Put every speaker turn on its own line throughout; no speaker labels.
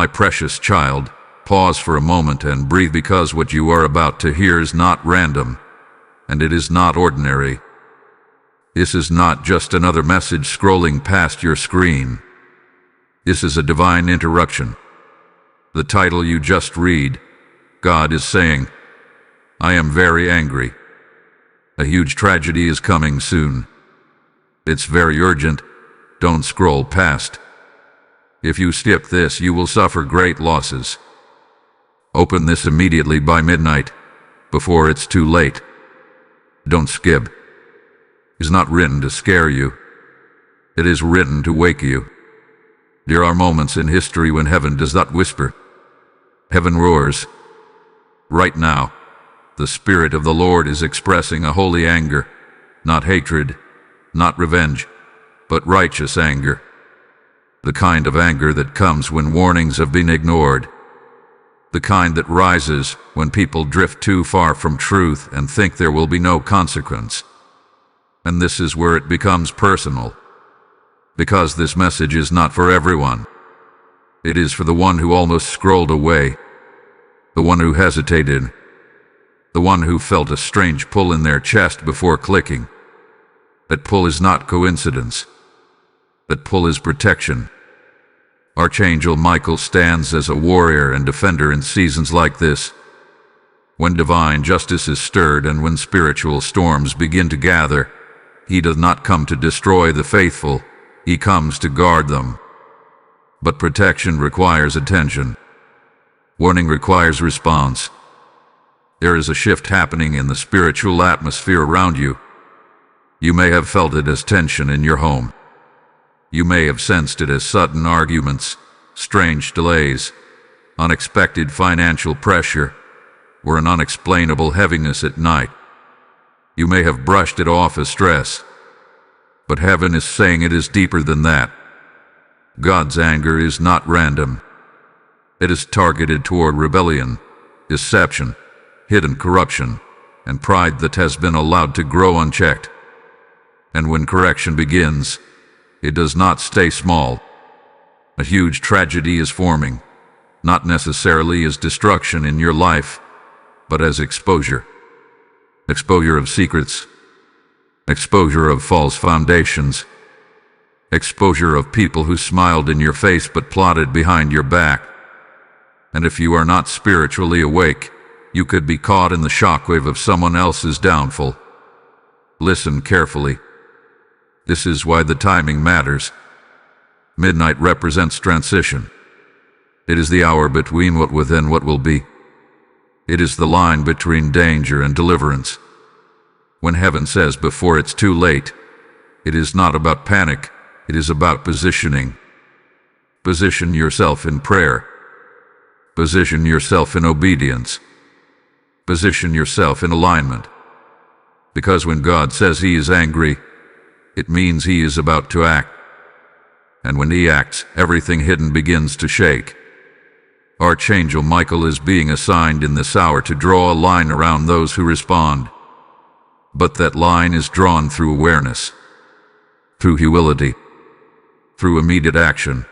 My precious child, pause for a moment and breathe, because what you are about to hear is not random, and it is not ordinary. This is not just another message scrolling past your screen. This is a divine interruption. The title you just read, God is saying, I am very angry. A huge tragedy is coming soon. It's very urgent. Don't scroll past. If you skip this, you will suffer great losses. Open this immediately by midnight, before it's too late. Don't skip. It is not written to scare you. It is written to wake you. There are moments in history when heaven does not whisper. Heaven roars. Right now, the Spirit of the Lord is expressing a holy anger, not hatred, not revenge, but righteous anger. The kind of anger that comes when warnings have been ignored. The kind that rises when people drift too far from truth and think there will be no consequence. And this is where it becomes personal. Because this message is not for everyone. It is for the one who almost scrolled away. The one who hesitated. The one who felt a strange pull in their chest before clicking. That pull is not coincidence. That pull is protection. Archangel Michael stands as a warrior and defender in seasons like this. When divine justice is stirred and when spiritual storms begin to gather, he does not come to destroy the faithful, he comes to guard them. But protection requires attention. Warning requires response. There is a shift happening in the spiritual atmosphere around you. You may have felt it as tension in your home. You may have sensed it as sudden arguments, strange delays, unexpected financial pressure, or an unexplainable heaviness at night. You may have brushed it off as stress, but heaven is saying it is deeper than that. God's anger is not random. It is targeted toward rebellion, deception, hidden corruption, and pride that has been allowed to grow unchecked. And when correction begins, it does not stay small. A huge tragedy is forming, not necessarily as destruction in your life, but as exposure. Exposure of secrets. Exposure of false foundations. Exposure of people who smiled in your face but plotted behind your back. And if you are not spiritually awake, you could be caught in the shockwave of someone else's downfall. Listen carefully. This is why the timing matters. Midnight represents transition. It is the hour between what was and what will be. It is the line between danger and deliverance. When heaven says before it's too late, it is not about panic, it is about positioning. Position yourself in prayer. Position yourself in obedience. Position yourself in alignment. Because when God says he is angry, it means he is about to act. And when he acts, everything hidden begins to shake. Archangel Michael is being assigned in this hour to draw a line around those who respond. But that line is drawn through awareness, through humility, through immediate action.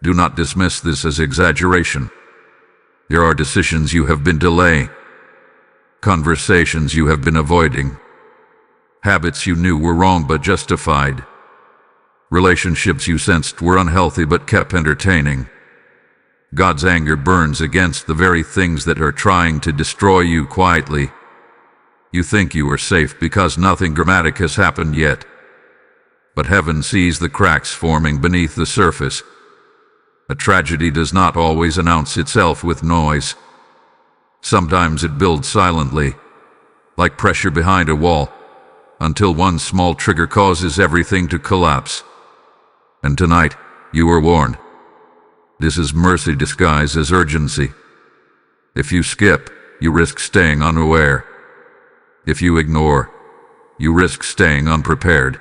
Do not dismiss this as exaggeration. There are decisions you have been delaying, conversations you have been avoiding, habits you knew were wrong but justified, relationships you sensed were unhealthy but kept entertaining. God's anger burns against the very things that are trying to destroy you quietly. You think you are safe because nothing dramatic has happened yet. But heaven sees the cracks forming beneath the surface. A tragedy does not always announce itself with noise. Sometimes it builds silently, like pressure behind a wall, until one small trigger causes everything to collapse. And tonight, you are warned. This is mercy disguised as urgency. If you skip, you risk staying unaware. If you ignore, you risk staying unprepared.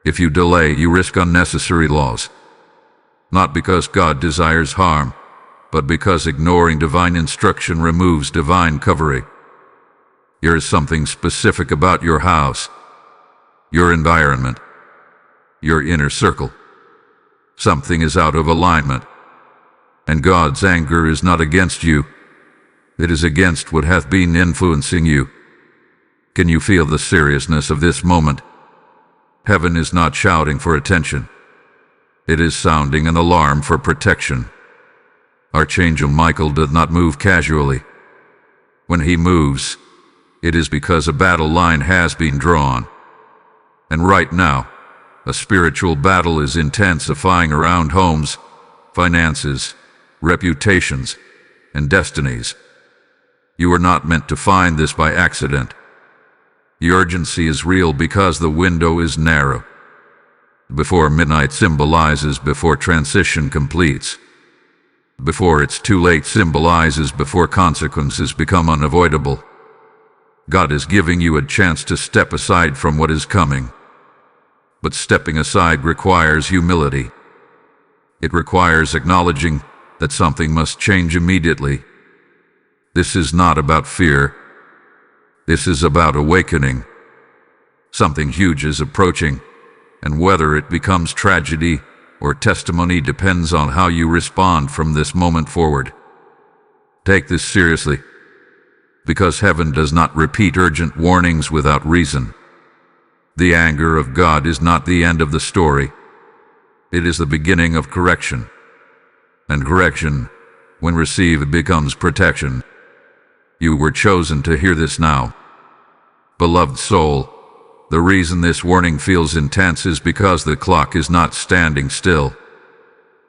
If you delay, you risk unnecessary loss. Not because God desires harm, but because ignoring divine instruction removes divine covering. Here is something specific about your house, your environment, your inner circle. Something is out of alignment. And God's anger is not against you. It is against what hath been influencing you. Can you feel the seriousness of this moment? Heaven is not shouting for attention. It is sounding an alarm for protection. Archangel Michael does not move casually. When he moves, it is because a battle line has been drawn. And right now, a spiritual battle is intensifying around homes, finances, reputations, and destinies. You are not meant to find this by accident. The urgency is real because the window is narrow. Before midnight symbolizes before transition completes. Before it's too late symbolizes before consequences become unavoidable. God is giving you a chance to step aside from what is coming. But stepping aside requires humility. It requires acknowledging that something must change immediately. This is not about fear. This is about awakening. Something huge is approaching, and whether it becomes tragedy or testimony depends on how you respond from this moment forward. Take this seriously, because heaven does not repeat urgent warnings without reason. The anger of God is not the end of the story. It is the beginning of correction. And correction, when received, becomes protection. You were chosen to hear this now. Beloved soul, the reason this warning feels intense is because the clock is not standing still.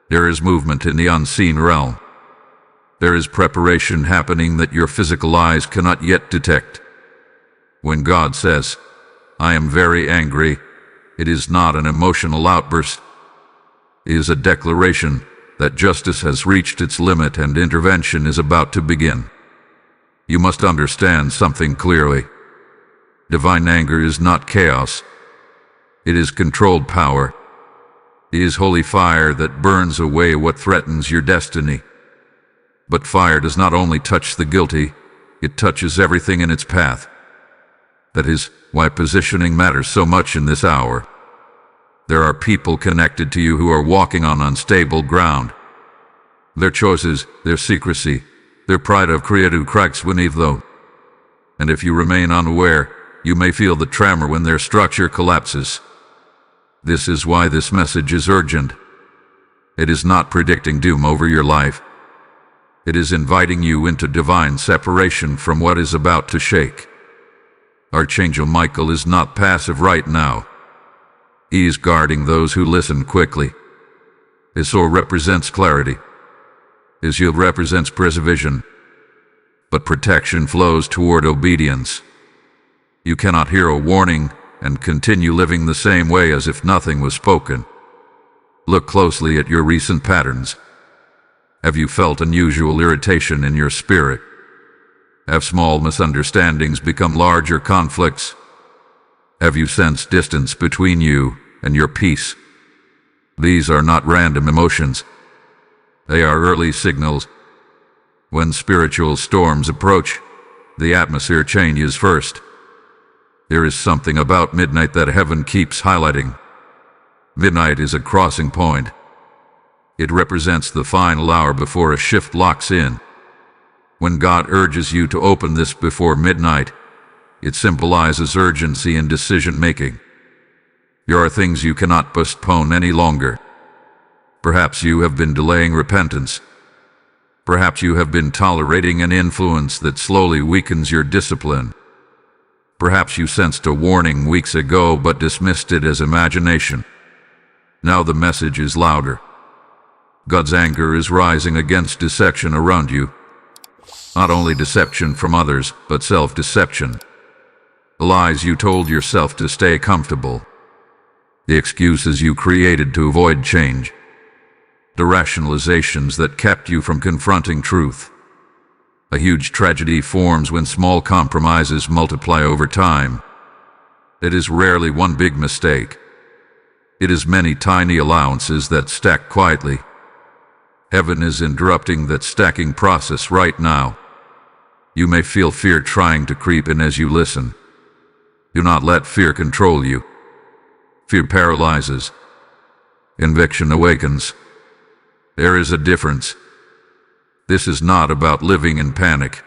There is movement in the unseen realm. There is preparation happening that your physical eyes cannot yet detect. When God says, "I am very angry," it is not an emotional outburst. It is a declaration that justice has reached its limit and intervention is about to begin. You must understand something clearly. Divine anger is not chaos. It is controlled power. It is holy fire that burns away what threatens your destiny. But fire does not only touch the guilty, it touches everything in its path. That is why positioning matters so much in this hour. There are people connected to you who are walking on unstable ground. Their choices, their secrecy, their pride have created cracks beneath them. And if you remain unaware, you may feel the tremor when their structure collapses. This is why this message is urgent. It is not predicting doom over your life. It is inviting you into divine separation from what is about to shake. Archangel Michael is not passive right now. He is guarding those who listen quickly. His sword represents clarity. His shield represents preservation. But protection flows toward obedience. You cannot hear a warning and continue living the same way as if nothing was spoken. Look closely at your recent patterns. Have you felt unusual irritation in your spirit? Have small misunderstandings become larger conflicts? Have you sensed distance between you and your peace? These are not random emotions. They are early signals. When spiritual storms approach, the atmosphere changes first. There is something about midnight that heaven keeps highlighting. Midnight is a crossing point. It represents the final hour before a shift locks in. When God urges you to open this before midnight, it symbolizes urgency in decision-making. There are things you cannot postpone any longer. Perhaps you have been delaying repentance. Perhaps you have been tolerating an influence that slowly weakens your discipline. Perhaps you sensed a warning weeks ago but dismissed it as imagination. Now the message is louder. God's anger is rising against deception around you. Not only deception from others, but self-deception. The lies you told yourself to stay comfortable. The excuses you created to avoid change. The rationalizations that kept you from confronting truth. A huge tragedy forms when small compromises multiply over time. It is rarely one big mistake. It is many tiny allowances that stack quietly. Heaven is interrupting that stacking process right now. You may feel fear trying to creep in as you listen. Do not let fear control you. Fear paralyzes. Conviction awakens. There is a difference. This is not about living in panic.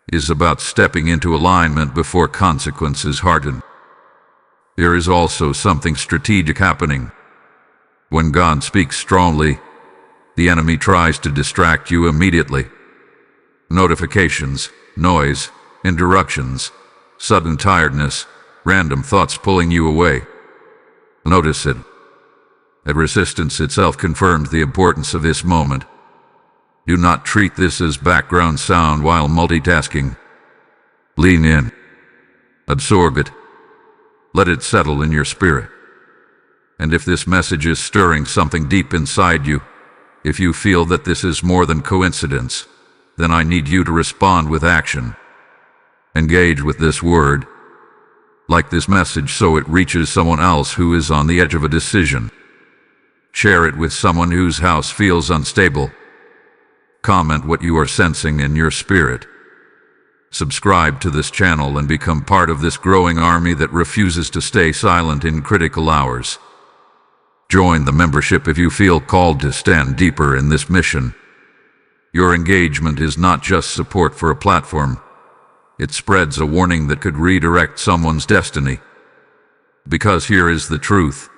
It is about stepping into alignment before consequences harden. There is also something strategic happening. When God speaks strongly, the enemy tries to distract you immediately. Notifications, noise, interruptions, sudden tiredness, random thoughts pulling you away. Notice it. The resistance itself confirms the importance of this moment. Do not treat this as background sound while multitasking. Lean in. Absorb it. Let it settle in your spirit. And if this message is stirring something deep inside you, if you feel that this is more than coincidence, then I need you to respond with action. Engage with this word. Like this message so it reaches someone else who is on the edge of a decision. Share it with someone whose house feels unstable. Comment what you are sensing in your spirit. Subscribe to this channel and become part of this growing army that refuses to stay silent in critical hours. Join the membership if you feel called to stand deeper in this mission. Your engagement is not just support for a platform. It spreads a warning that could redirect someone's destiny. Because here is the truth.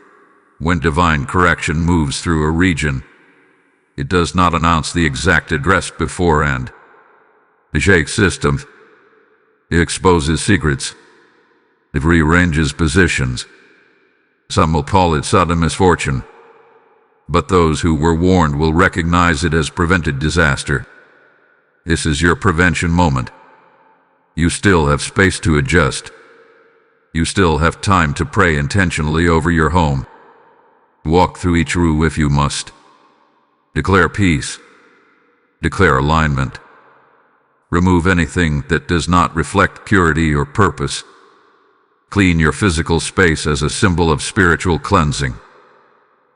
When divine correction moves through a region, it does not announce the exact address beforehand. It shakes systems. It exposes secrets. It rearranges positions. Some will call it sudden misfortune, but those who were warned will recognize it as prevented disaster. This is your prevention moment. You still have space to adjust. You still have time to pray intentionally over your home. Walk through each room if you must. Declare peace. Declare alignment. Remove anything that does not reflect purity or purpose. Clean your physical space as a symbol of spiritual cleansing.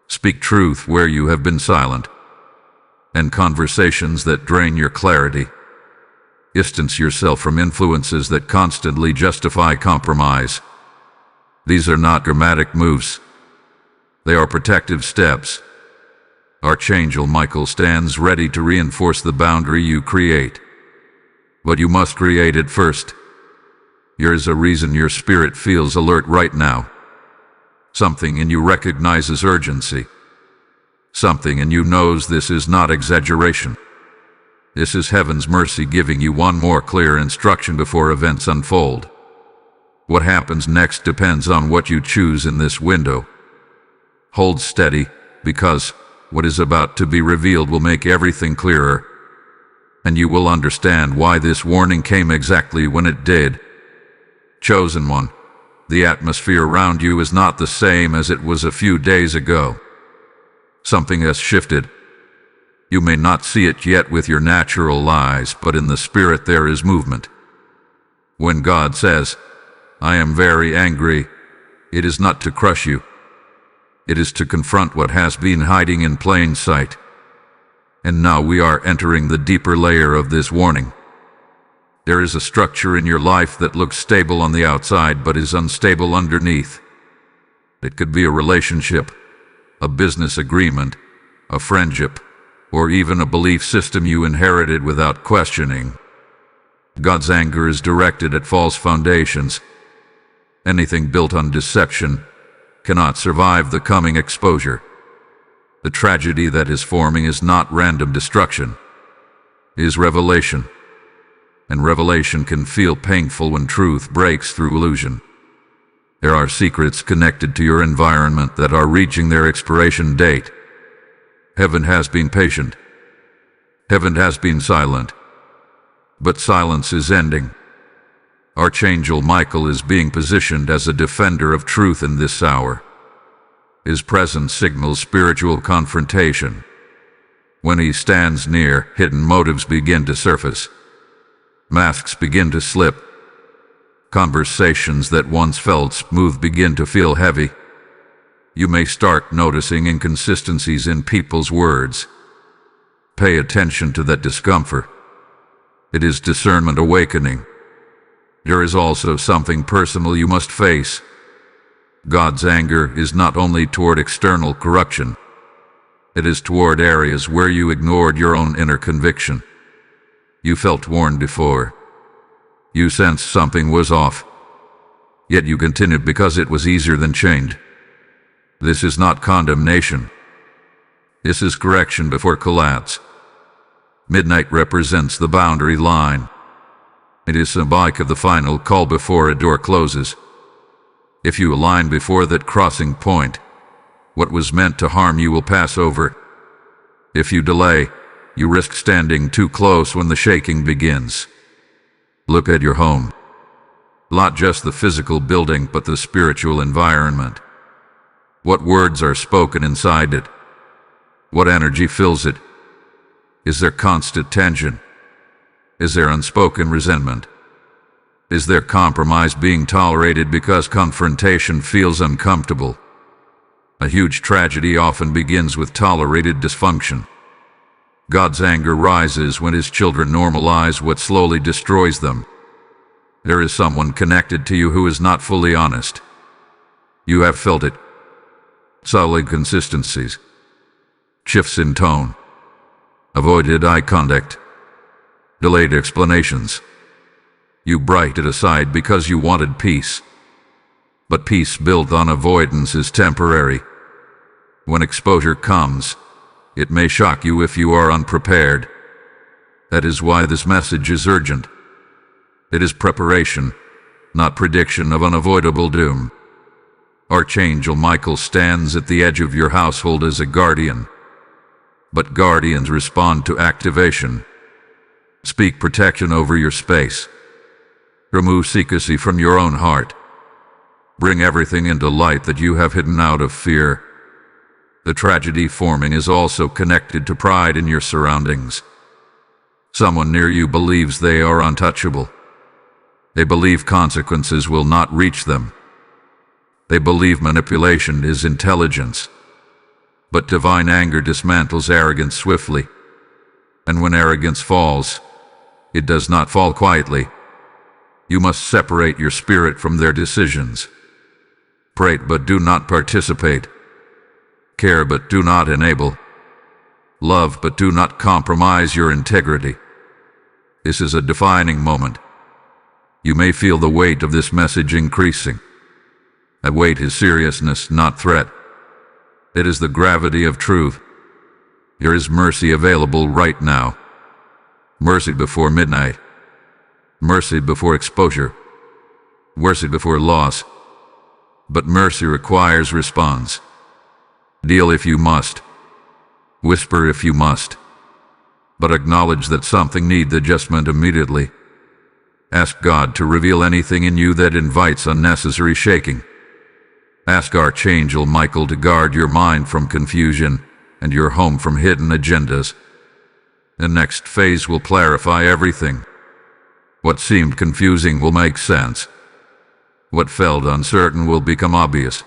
Speak truth where you have been silent. End conversations that drain your clarity. Distance yourself from influences that constantly justify compromise. These are not dramatic moves. They are protective steps. Archangel Michael stands ready to reinforce the boundary you create. But you must create it first. There is a reason your spirit feels alert right now. Something in you recognizes urgency. Something in you knows this is not exaggeration. This is heaven's mercy giving you one more clear instruction before events unfold. What happens next depends on what you choose in this window. Hold steady, because what is about to be revealed will make everything clearer. And you will understand why this warning came exactly when it did. Chosen one, the atmosphere around you is not the same as it was a few days ago. Something has shifted. You may not see it yet with your natural eyes, but in the spirit there is movement. When God says, "I am very angry," it is not to crush you. It is to confront what has been hiding in plain sight. And now we are entering the deeper layer of this warning. There is a structure in your life that looks stable on the outside but is unstable underneath. It could be a relationship, a business agreement, a friendship, or even a belief system you inherited without questioning. God's anger is directed at false foundations. Anything built on deception cannot survive the coming exposure. The tragedy that is forming is not random destruction. It is revelation. And revelation can feel painful when truth breaks through illusion. There are secrets connected to your environment that are reaching their expiration date. Heaven has been patient. Heaven has been silent. But silence is ending. Archangel Michael is being positioned as a defender of truth in this hour. His presence signals spiritual confrontation. When he stands near, hidden motives begin to surface. Masks begin to slip. Conversations that once felt smooth begin to feel heavy. You may start noticing inconsistencies in people's words. Pay attention to that discomfort. It is discernment awakening. There is also something personal you must face. God's anger is not only toward external corruption. It is toward areas where you ignored your own inner conviction. You felt warned before. You sensed something was off. Yet you continued because it was easier than chained. This is not condemnation. This is correction before collapse. Midnight represents the boundary line. It is symbolic of the final call before a door closes. If you align before that crossing point, what was meant to harm you will pass over. If you delay, you risk standing too close when the shaking begins. Look at your home. Not just the physical building, but the spiritual environment. What words are spoken inside it? What energy fills it? Is there constant tension? Is there unspoken resentment? Is there compromise being tolerated because confrontation feels uncomfortable? A huge tragedy often begins with tolerated dysfunction. God's anger rises when His children normalize what slowly destroys them. There is someone connected to you who is not fully honest. You have felt it. Subtle inconsistencies. Shifts in tone. Avoided eye contact. Delayed explanations. You brushed it aside because you wanted peace. But peace built on avoidance is temporary. When exposure comes, it may shock you if you are unprepared. That is why this message is urgent. It is preparation, not prediction of unavoidable doom. Archangel Michael stands at the edge of your household as a guardian. But guardians respond to activation. Speak protection over your space. Remove secrecy from your own heart. Bring everything into light that you have hidden out of fear. The tragedy forming is also connected to pride in your surroundings. Someone near you believes they are untouchable. They believe consequences will not reach them. They believe manipulation is intelligence. But divine anger dismantles arrogance swiftly. And when arrogance falls, it does not fall quietly. You must separate your spirit from their decisions. Pray but do not participate. Care but do not enable. Love but do not compromise your integrity. This is a defining moment. You may feel the weight of this message increasing. That weight is seriousness, not threat. It is the gravity of truth. There is mercy available right now. Mercy before midnight. Mercy before exposure. Mercy before loss. But mercy requires response. Deal if you must. Whisper if you must. But acknowledge that something needs adjustment immediately. Ask God to reveal anything in you that invites unnecessary shaking. Ask Archangel Michael to guard your mind from confusion and your home from hidden agendas. The next phase will clarify everything. What seemed confusing will make sense. What felt uncertain will become obvious.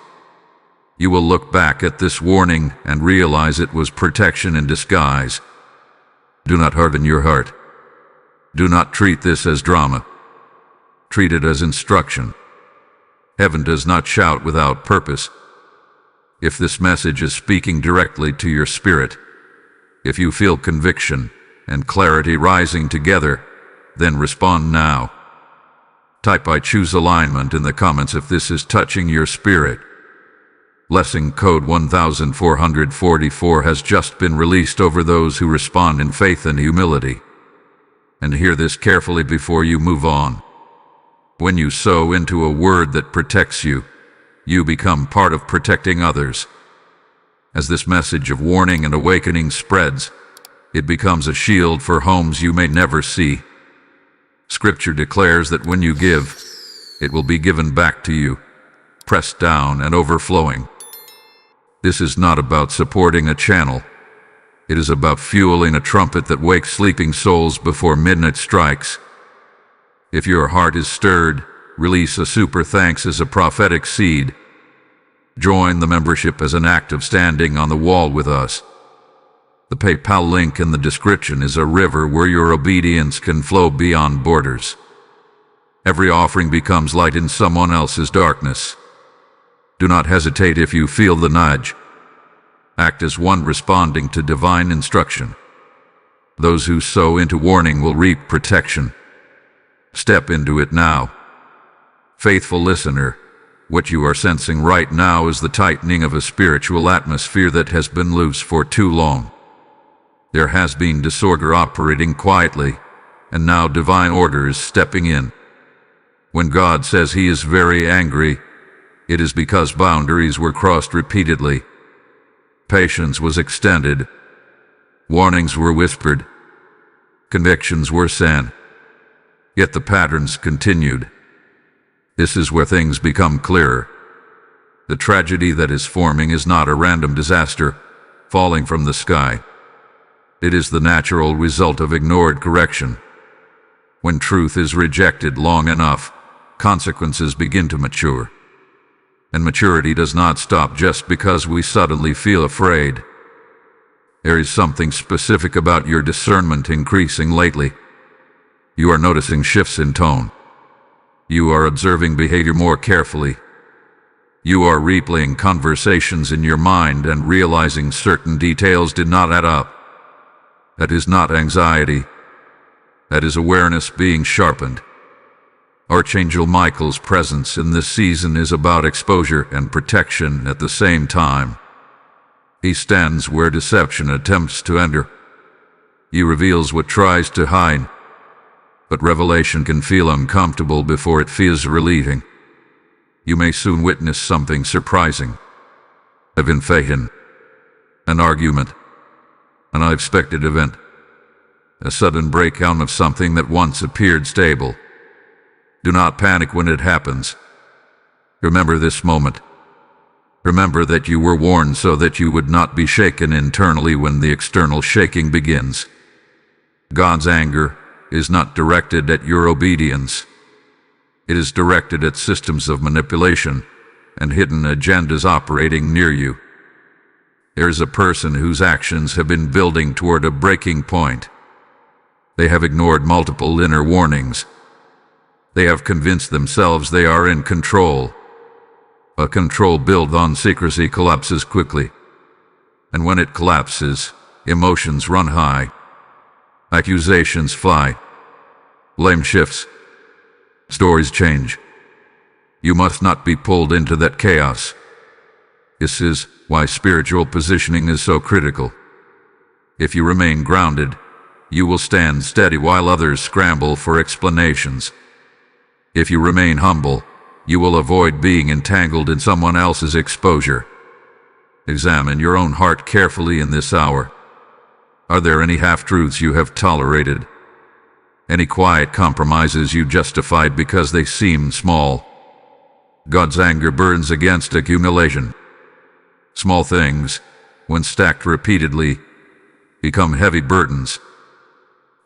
You will look back at this warning and realize it was protection in disguise. Do not harden your heart. Do not treat this as drama. Treat it as instruction. Heaven does not shout without purpose. If this message is speaking directly to your spirit, if you feel conviction and clarity rising together, then respond now. Type "I choose alignment" in the comments if this is touching your spirit. Blessing code 1444 has just been released over those who respond in faith and humility. And hear this carefully before you move on. When you sow into a word that protects you, you become part of protecting others. As this message of warning and awakening spreads, it becomes a shield for homes you may never see. Scripture declares that when you give, it will be given back to you, pressed down and overflowing. This is not about supporting a channel. It is about fueling a trumpet that wakes sleeping souls before midnight strikes. If your heart is stirred, release a super thanks as a prophetic seed. Join the membership as an act of standing on the wall with us. The PayPal link in the description is a river where your obedience can flow beyond borders. Every offering becomes light in someone else's darkness. Do not hesitate if you feel the nudge. Act as one responding to divine instruction. Those who sow into warning will reap protection. Step into it now. Faithful listener, what you are sensing right now is the tightening of a spiritual atmosphere that has been loose for too long. There has been disorder operating quietly, and now divine order is stepping in. When God says he is very angry, it is because boundaries were crossed repeatedly. Patience was extended. Warnings were whispered. Convictions were sent. Yet the patterns continued. This is where things become clearer. The tragedy that is forming is not a random disaster falling from the sky. It is the natural result of ignored correction. When truth is rejected long enough, consequences begin to mature. And maturity does not stop just because we suddenly feel afraid. There is something specific about your discernment increasing lately. You are noticing shifts in tone. You are observing behavior more carefully. You are replaying conversations in your mind and realizing certain details did not add up. That is not anxiety. That is awareness being sharpened. Archangel Michael's presence in this season is about exposure and protection at the same time. He stands where deception attempts to enter. He reveals what tries to hide. But revelation can feel uncomfortable before it feels relieving. You may soon witness something surprising. An invasion, an argument, an unexpected event, a sudden breakdown of something that once appeared stable. Do not panic when it happens. Remember this moment. Remember that you were warned so that you would not be shaken internally when the external shaking begins. God's anger is not directed at your obedience. It is directed at systems of manipulation and hidden agendas operating near you. There is a person whose actions have been building toward a breaking point. They have ignored multiple inner warnings. They have convinced themselves they are in control. A control built on secrecy collapses quickly. And when it collapses, emotions run high. Accusations fly. Blame shifts. Stories change. You must not be pulled into that chaos. This is why spiritual positioning is so critical. If you remain grounded, you will stand steady while others scramble for explanations. If you remain humble, you will avoid being entangled in someone else's exposure. Examine your own heart carefully in this hour. Are there any half-truths you have tolerated? Any quiet compromises you justified because they seem small? God's anger burns against accumulation. Small things, when stacked repeatedly, become heavy burdens.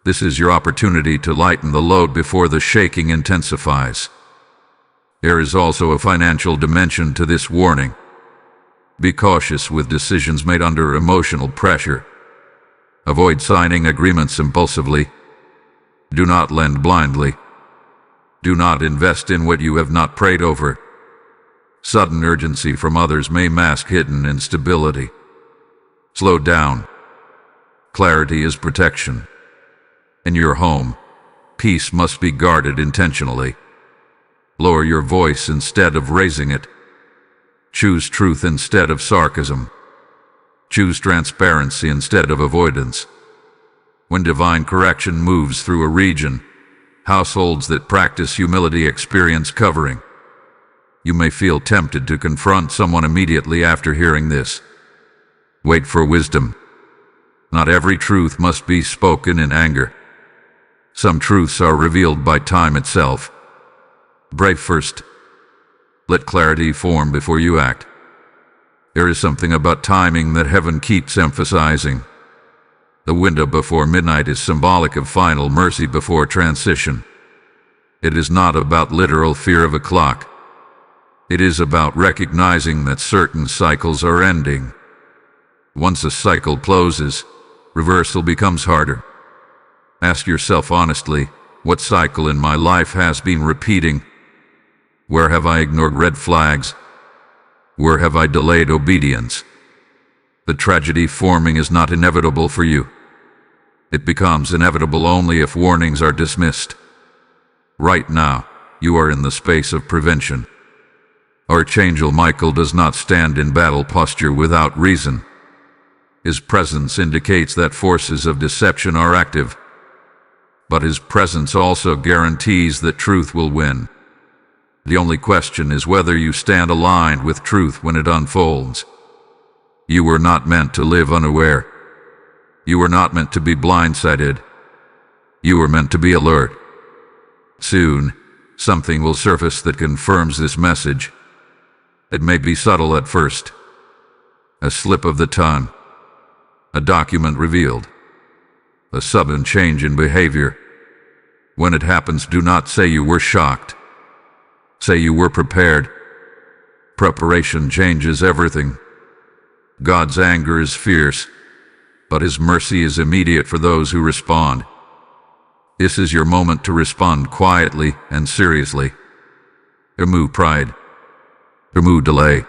This is your opportunity to lighten the load before the shaking intensifies. There is also a financial dimension to this warning. Be cautious with decisions made under emotional pressure. Avoid signing agreements impulsively. Do not lend blindly. Do not invest in what you have not prayed over. Sudden urgency from others may mask hidden instability. Slow down. Clarity is protection. In your home, peace must be guarded intentionally. Lower your voice instead of raising it. Choose truth instead of sarcasm. Choose transparency instead of avoidance. When divine correction moves through a region, households that practice humility experience covering. You may feel tempted to confront someone immediately after hearing this. Wait for wisdom. Not every truth must be spoken in anger. Some truths are revealed by time itself. Pray first. Let clarity form before you act. There is something about timing that heaven keeps emphasizing. The window before midnight is symbolic of final mercy before transition. It is not about literal fear of a clock. It is about recognizing that certain cycles are ending. Once a cycle closes, reversal becomes harder. Ask yourself honestly, what cycle in my life has been repeating? Where have I ignored red flags? Where have I delayed obedience? The tragedy forming is not inevitable for you. It becomes inevitable only if warnings are dismissed. Right now, you are in the space of prevention. Archangel Michael does not stand in battle posture without reason. His presence indicates that forces of deception are active, but his presence also guarantees that truth will win. The only question is whether you stand aligned with truth when it unfolds. You were not meant to live unaware. You were not meant to be blindsided. You were meant to be alert. Soon, something will surface that confirms this message. It may be subtle at first. A slip of the tongue. A document revealed. A sudden change in behavior. When it happens, do not say you were shocked. Say you were prepared. Preparation changes everything. God's anger is fierce, but his mercy is immediate for those who respond. This is your moment to respond quietly and seriously. Remove pride. Remove delay.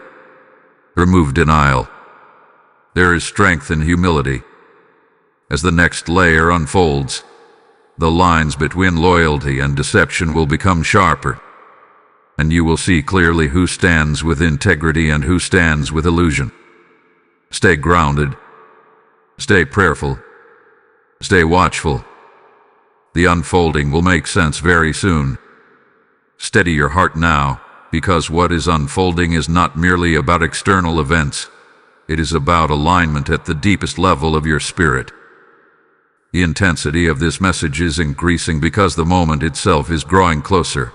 Remove denial. There is strength in humility. As the next layer unfolds, the lines between loyalty and deception will become sharper, and you will see clearly who stands with integrity and who stands with illusion. Stay grounded. Stay prayerful. Stay watchful. The unfolding will make sense very soon. Steady your heart now, because what is unfolding is not merely about external events. It is about alignment at the deepest level of your spirit. The intensity of this message is increasing because the moment itself is growing closer.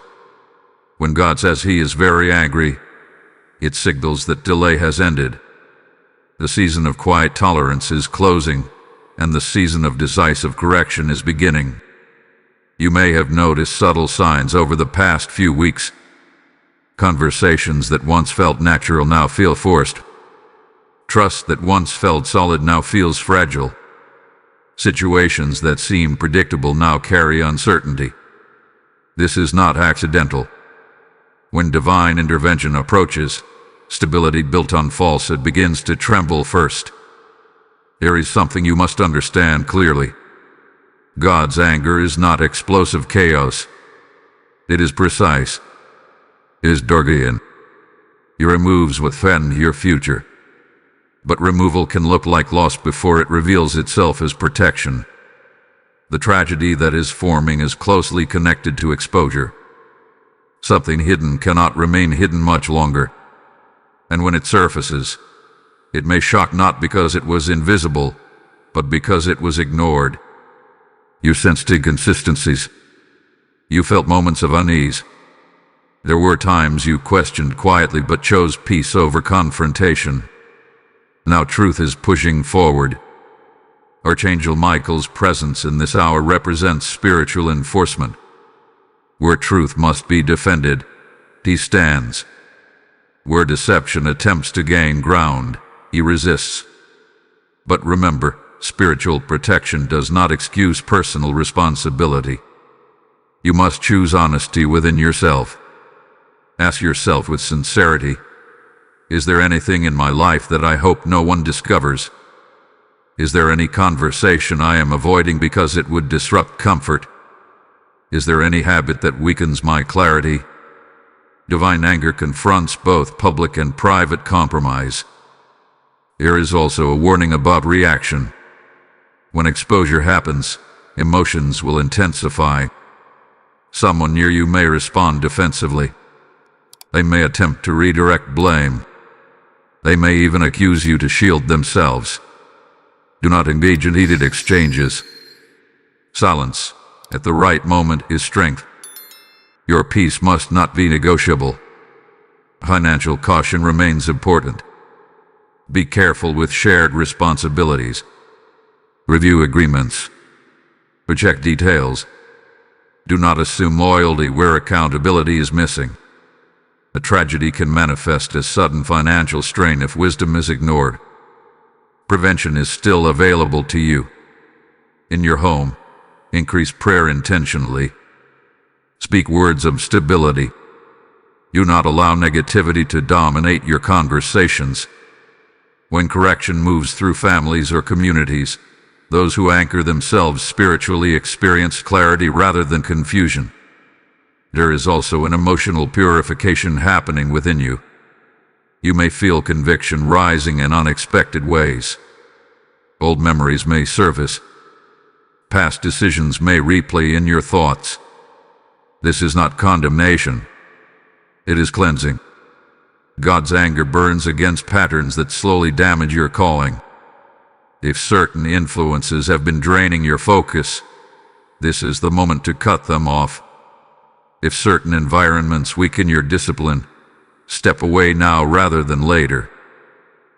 When God says he is very angry, it signals that delay has ended. The season of quiet tolerance is closing, and the season of decisive correction is beginning. You may have noticed subtle signs over the past few weeks. Conversations that once felt natural now feel forced. Trust that once felt solid now feels fragile. Situations that seem predictable now carry uncertainty. This is not accidental. When divine intervention approaches, stability built on falsehood begins to tremble first. There is something you must understand clearly. God's anger is not explosive chaos. It is precise. It is Dorgian. He removes what threatens your future. But removal can look like loss before it reveals itself as protection. The tragedy that is forming is closely connected to exposure. Something hidden cannot remain hidden much longer. And when it surfaces, it may shock not because it was invisible, but because it was ignored. You sensed inconsistencies. You felt moments of unease. There were times you questioned quietly but chose peace over confrontation. Now truth is pushing forward. Archangel Michael's presence in this hour represents spiritual enforcement. Where truth must be defended, he stands. Where deception attempts to gain ground, he resists. But remember, spiritual protection does not excuse personal responsibility. You must choose honesty within yourself. Ask yourself with sincerity, is there anything in my life that I hope no one discovers? Is there any conversation I am avoiding because it would disrupt comfort? Is there any habit that weakens my clarity? Divine anger confronts both public and private compromise. There is also a warning about reaction. When exposure happens, emotions will intensify. Someone near you may respond defensively. They may attempt to redirect blame. They may even accuse you to shield themselves. Do not engage in heated exchanges. Silence, at the right moment, is strength. Your peace must not be negotiable. Financial caution remains important. Be careful with shared responsibilities. Review agreements. Check details. Do not assume loyalty where accountability is missing. A tragedy can manifest as sudden financial strain if wisdom is ignored. Prevention is still available to you. In your home, increase prayer intentionally. Speak words of stability. Do not allow negativity to dominate your conversations. When correction moves through families or communities, those who anchor themselves spiritually experience clarity rather than confusion. There is also an emotional purification happening within you. You may feel conviction rising in unexpected ways. Old memories may surface. Past decisions may replay in your thoughts. This is not condemnation. It is cleansing. God's anger burns against patterns that slowly damage your calling. If certain influences have been draining your focus, this is the moment to cut them off. If certain environments weaken your discipline, step away now rather than later.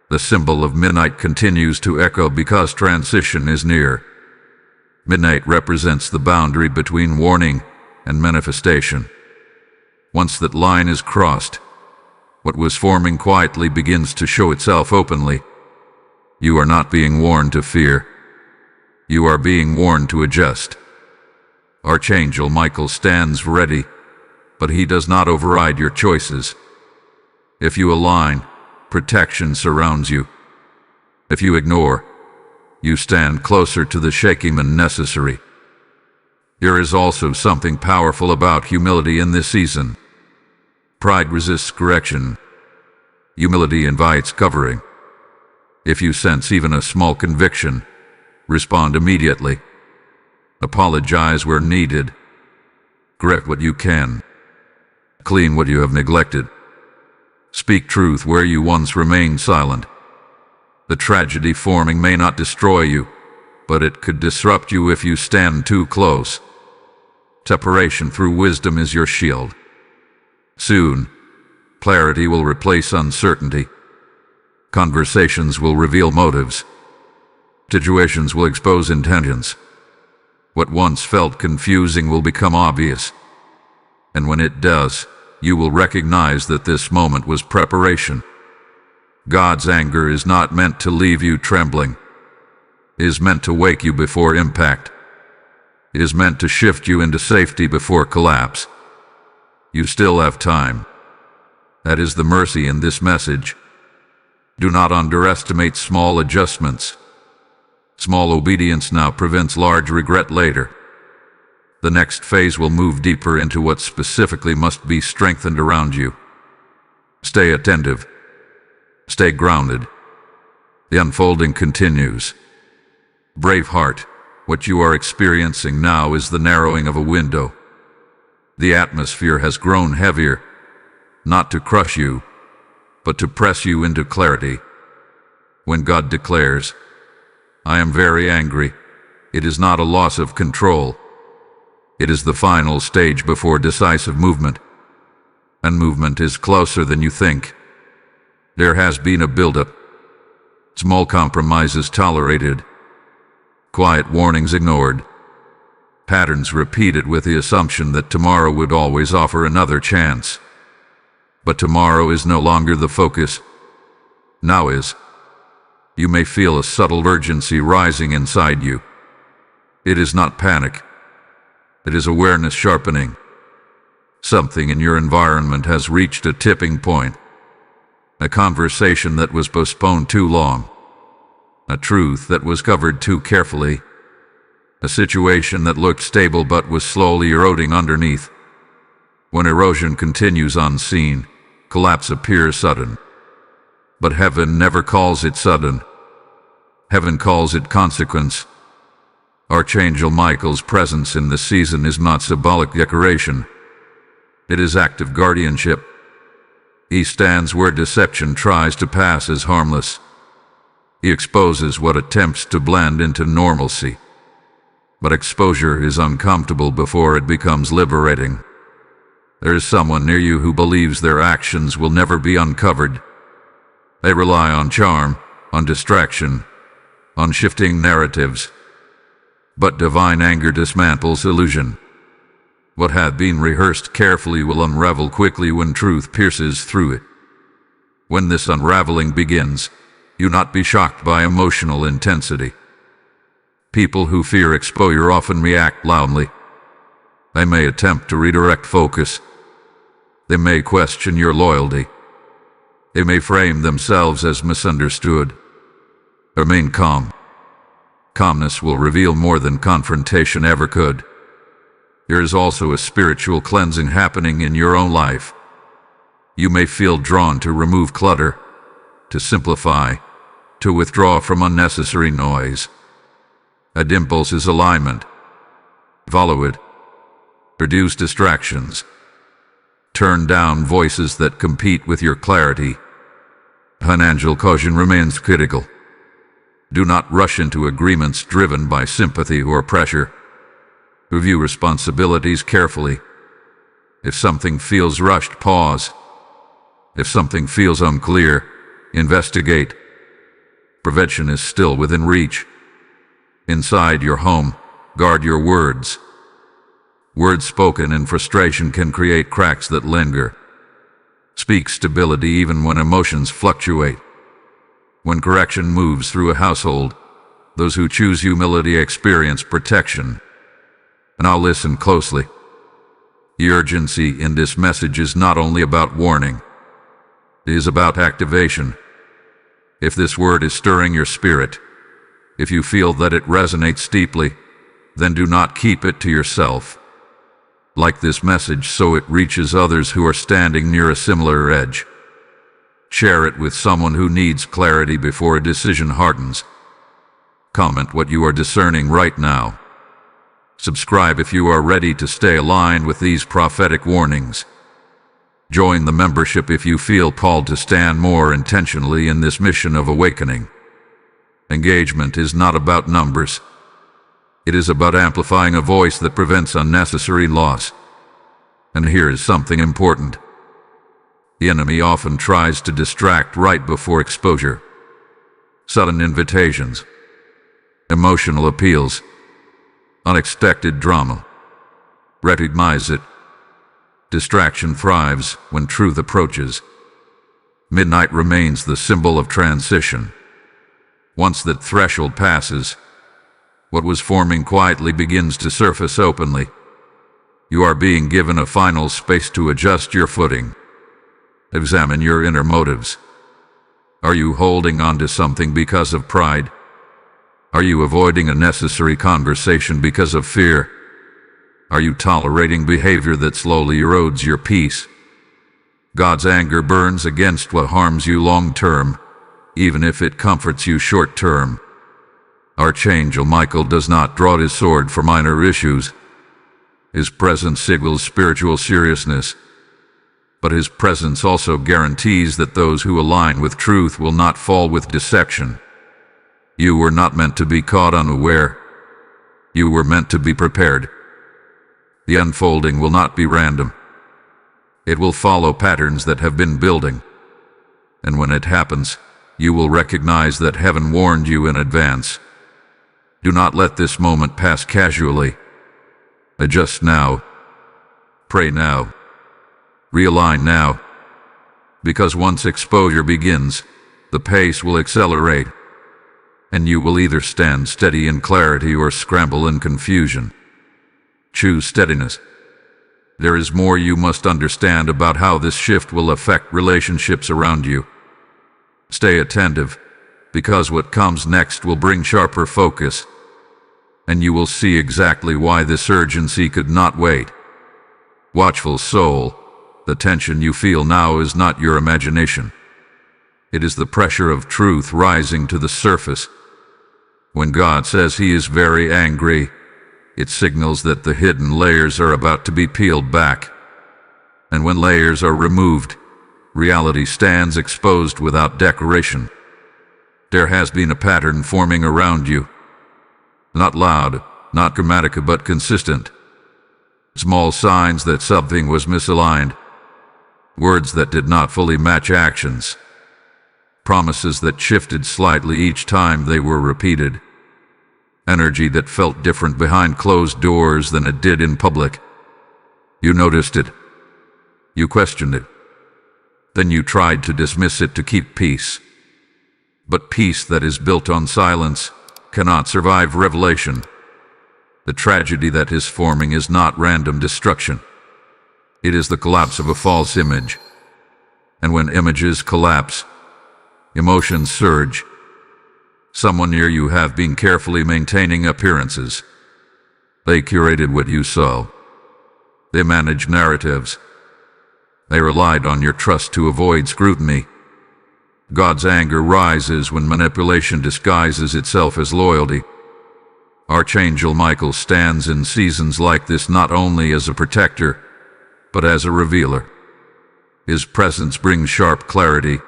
The symbol of midnight continues to echo because transition is near. Midnight represents the boundary between warning and manifestation. Once that line is crossed, what was forming quietly begins to show itself openly. You are not being warned to fear. You are being warned to adjust. Archangel Michael stands ready, but he does not override your choices. If you align, protection surrounds you. If you ignore, you stand closer to the shaking than necessary. There is also something powerful about humility in this season. Pride resists correction. Humility invites covering. If you sense even a small conviction, respond immediately. Apologize where needed. Correct what you can. Clean what you have neglected. Speak truth where you once remained silent. The tragedy forming may not destroy you, but it could disrupt you if you stand too close. Separation through wisdom is your shield. Soon, clarity will replace uncertainty. Conversations will reveal motives. Situations will expose intentions. What once felt confusing will become obvious. And when it does, you will recognize that this moment was preparation. God's anger is not meant to leave you trembling. It is meant to wake you before impact. It is meant to shift you into safety before collapse. You still have time. That is the mercy in this message. Do not underestimate small adjustments. Small obedience now prevents large regret later. The next phase will move deeper into what specifically must be strengthened around you. Stay attentive. Stay grounded. The unfolding continues. Brave heart, what you are experiencing now is the narrowing of a window. The atmosphere has grown heavier, not to crush you, but to press you into clarity. When God declares, "I am very angry," it is not a loss of control. It is the final stage before decisive movement. And movement is closer than you think. There has been a buildup. Small compromises tolerated. Quiet warnings ignored. Patterns repeated with the assumption that tomorrow would always offer another chance. But tomorrow is no longer the focus. Now is. You may feel a subtle urgency rising inside you. It is not panic. It is awareness sharpening. Something in your environment has reached a tipping point. A conversation that was postponed too long. A truth that was covered too carefully. A situation that looked stable but was slowly eroding underneath. When erosion continues unseen, collapse appears sudden. But heaven never calls it sudden. Heaven calls it consequence. Archangel Michael's presence in this season is not symbolic decoration. It is active guardianship. He stands where deception tries to pass as harmless. He exposes what attempts to blend into normalcy. But exposure is uncomfortable before it becomes liberating. There is someone near you who believes their actions will never be uncovered. They rely on charm, on distraction, on shifting narratives. But divine anger dismantles illusion. What had been rehearsed carefully will unravel quickly when truth pierces through it. When this unraveling begins, do not be shocked by emotional intensity. People who fear exposure often react loudly. They may attempt to redirect focus. They may question your loyalty. They may frame themselves as misunderstood. Remain calm. Calmness will reveal more than confrontation ever could. There is also a spiritual cleansing happening in your own life. You may feel drawn to remove clutter, to simplify, to withdraw from unnecessary noise. A impulse is alignment. Follow it. Reduce distractions. Turn down voices that compete with your clarity. Financial caution remains critical. Do not rush into agreements driven by sympathy or pressure. Review responsibilities carefully. If something feels rushed, pause. If something feels unclear, investigate. Prevention is still within reach. Inside your home, guard your words. Words spoken in frustration can create cracks that linger. Speak stability even when emotions fluctuate. When correction moves through a household, those who choose humility experience protection. Now listen closely. The urgency in this message is not only about warning. It is about activation. If this word is stirring your spirit, if you feel that it resonates deeply, then do not keep it to yourself. Like this message so it reaches others who are standing near a similar edge. Share it with someone who needs clarity before a decision hardens. Comment what you are discerning right now. Subscribe if you are ready to stay aligned with these prophetic warnings. Join the membership if you feel called to stand more intentionally in this mission of awakening. Engagement is not about numbers. It is about amplifying a voice that prevents unnecessary loss. And here is something important. The enemy often tries to distract right before exposure. Sudden invitations, emotional appeals, unexpected drama. Recognize it. Distraction thrives when truth approaches. Midnight remains the symbol of transition. Once that threshold passes, what was forming quietly begins to surface openly. You are being given a final space to adjust your footing. Examine your inner motives. Are you holding on to something because of pride? Are you avoiding a necessary conversation because of fear? Are you tolerating behavior that slowly erodes your peace? God's anger burns against what harms you long term, even if it comforts you short term. Archangel Michael does not draw his sword for minor issues. His presence signals spiritual seriousness, but his presence also guarantees that those who align with truth will not fall with deception. You were not meant to be caught unaware. You were meant to be prepared. The unfolding will not be random. It will follow patterns that have been building. And when it happens, you will recognize that heaven warned you in advance. Do not let this moment pass casually. Adjust now. Pray now. Realign now. Because once exposure begins, the pace will accelerate. And you will either stand steady in clarity or scramble in confusion. Choose steadiness. There is more you must understand about how this shift will affect relationships around you. Stay attentive, because what comes next will bring sharper focus, and you will see exactly why this urgency could not wait. Watchful soul, the tension you feel now is not your imagination. It is the pressure of truth rising to the surface. When God says He is very angry, it signals that the hidden layers are about to be peeled back. And when layers are removed, reality stands exposed without decoration. There has been a pattern forming around you. Not loud, not dramatic, but consistent. Small signs that something was misaligned. Words that did not fully match actions. Promises that shifted slightly each time they were repeated. Energy that felt different behind closed doors than it did in public. You noticed it. You questioned it. Then you tried to dismiss it to keep peace. But peace that is built on silence cannot survive revelation. The tragedy that is forming is not random destruction. It is the collapse of a false image. And when images collapse, emotions surge. Someone near you have been carefully maintaining appearances. They curated what you saw. They managed narratives. They relied on your trust to avoid scrutiny. God's anger rises when manipulation disguises itself as loyalty. Archangel Michael stands in seasons like this not only as a protector, but as a revealer. His presence brings sharp clarity.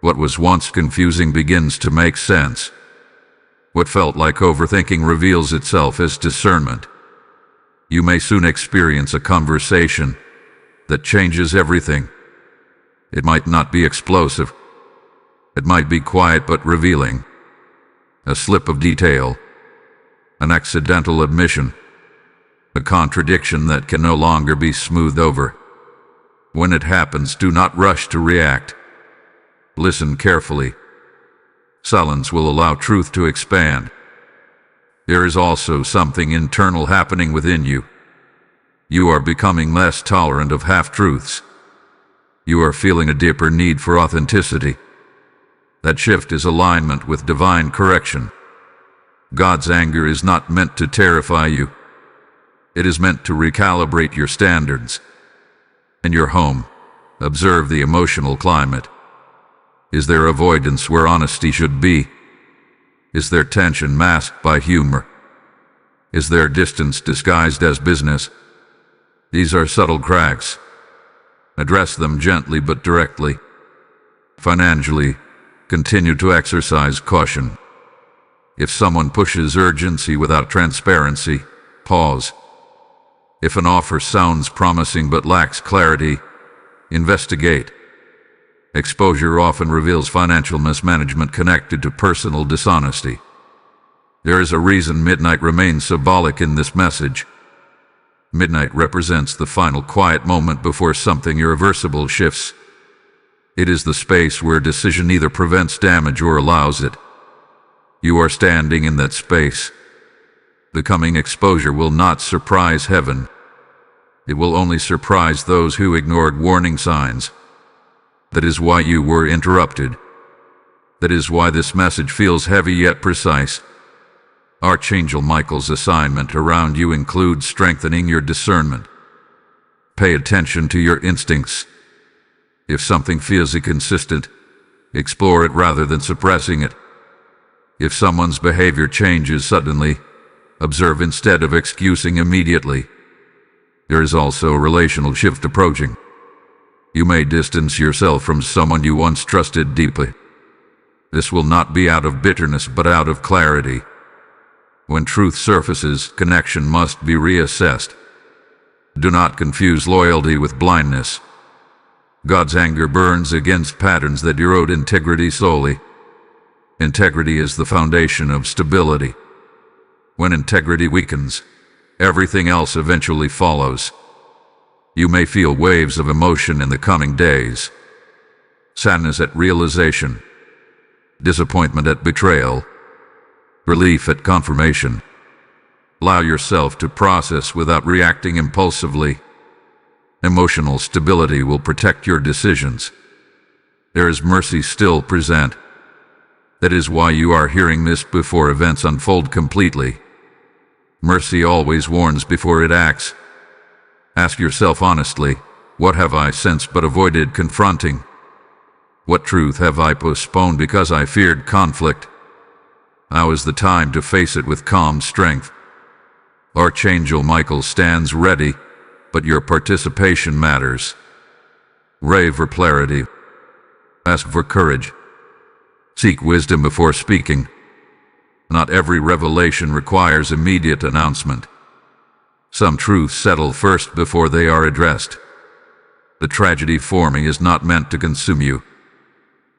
What was once confusing begins to make sense. What felt like overthinking reveals itself as discernment. You may soon experience a conversation that changes everything. It might not be explosive. It might be quiet but revealing. A slip of detail. An accidental admission. A contradiction that can no longer be smoothed over. When it happens, do not rush to react. Listen carefully. Silence will allow truth to expand. There is also something internal happening within you. You are becoming less tolerant of half-truths. You are feeling a deeper need for authenticity. That shift is alignment with divine correction. God's anger is not meant to terrify you. It is meant to recalibrate your standards. In your home, observe the emotional climate. Is there avoidance where honesty should be? Is there tension masked by humor? Is there distance disguised as business? These are subtle cracks. Address them gently but directly. Financially, continue to exercise caution. If someone pushes urgency without transparency, pause. If an offer sounds promising but lacks clarity, investigate. Exposure often reveals financial mismanagement connected to personal dishonesty. There is a reason midnight remains symbolic in this message. Midnight represents the final quiet moment before something irreversible shifts. It is the space where decision either prevents damage or allows it. You are standing in that space. The coming exposure will not surprise heaven. It will only surprise those who ignored warning signs. That is why you were interrupted. That is why this message feels heavy yet precise. Archangel Michael's assignment around you includes strengthening your discernment. Pay attention to your instincts. If something feels inconsistent, explore it rather than suppressing it. If someone's behavior changes suddenly, observe instead of excusing immediately. There is also a relational shift approaching. You may distance yourself from someone you once trusted deeply. This will not be out of bitterness but out of clarity. When truth surfaces, connection must be reassessed. Do not confuse loyalty with blindness. God's anger burns against patterns that erode integrity solely. Integrity is the foundation of stability. When integrity weakens, everything else eventually follows. You may feel waves of emotion in the coming days. Sadness at realization, disappointment at betrayal, relief at confirmation. Allow yourself to process without reacting impulsively. Emotional stability will protect your decisions. There is mercy still present. That is why you are hearing this before events unfold completely. Mercy always warns before it acts. Ask yourself honestly, what have I sensed but avoided confronting? What truth have I postponed because I feared conflict? Now is the time to face it with calm strength. Archangel Michael stands ready, but your participation matters. Rave for clarity. Ask for courage. Seek wisdom before speaking. Not every revelation requires immediate announcement. Some truths settle first before they are addressed. The tragedy forming is not meant to consume you.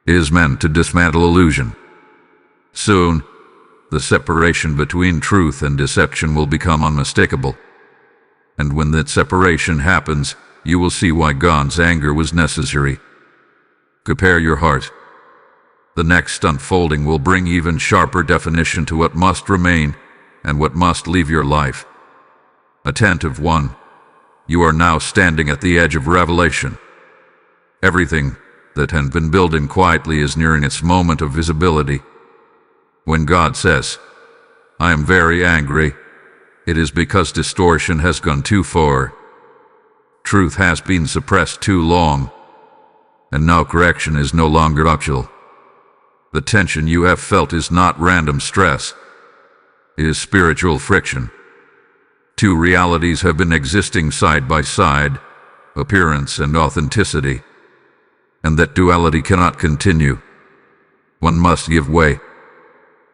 It is meant to dismantle illusion. Soon, the separation between truth and deception will become unmistakable. And when that separation happens, you will see why God's anger was necessary. Prepare your heart. The next unfolding will bring even sharper definition to what must remain and what must leave your life. Attentive one, you are now standing at the edge of revelation. Everything that had been building quietly is nearing its moment of visibility. When God says, "I am very angry," it is because distortion has gone too far. Truth has been suppressed too long, and now correction is no longer optional. The tension you have felt is not random stress. It is spiritual friction. Two realities have been existing side by side, appearance and authenticity, and that duality cannot continue. One must give way.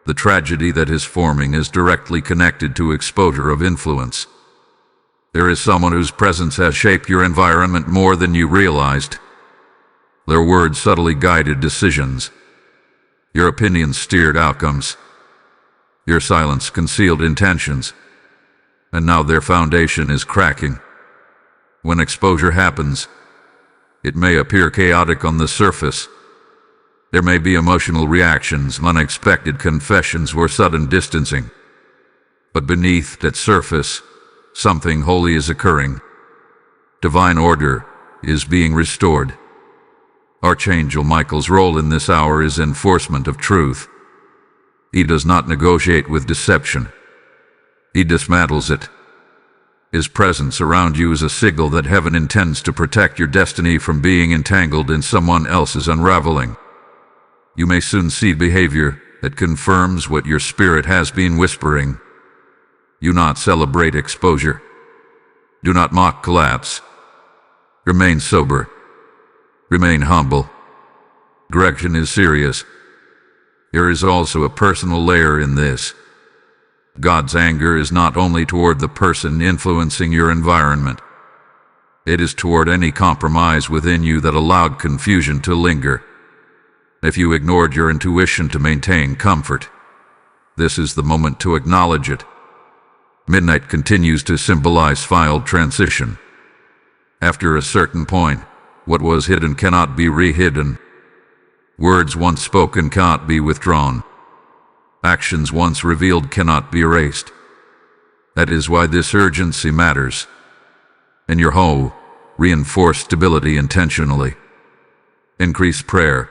The tragedy that is forming is directly connected to exposure of influence. There is someone whose presence has shaped your environment more than you realized. Their words subtly guided decisions. Your opinions steered outcomes. Your silence concealed intentions. And now their foundation is cracking. When exposure happens, it may appear chaotic on the surface. There may be emotional reactions, unexpected confessions, or sudden distancing. But beneath that surface, something holy is occurring. Divine order is being restored. Archangel Michael's role in this hour is enforcement of truth. He does not negotiate with deception. He dismantles it. His presence around you is a signal that heaven intends to protect your destiny from being entangled in someone else's unraveling. You may soon see behavior that confirms what your spirit has been whispering. Do not celebrate exposure. Do not mock collapse. Remain sober. Remain humble. Correction is serious. There is also a personal layer in this. God's anger is not only toward the person influencing your environment. It is toward any compromise within you that allowed confusion to linger. If you ignored your intuition to maintain comfort, this is the moment to acknowledge it. Midnight continues to symbolize final transition. After a certain point, what was hidden cannot be re-hidden. Words once spoken cannot be withdrawn. Actions once revealed cannot be erased. That is why this urgency matters. In your home, reinforce stability intentionally. Increase prayer.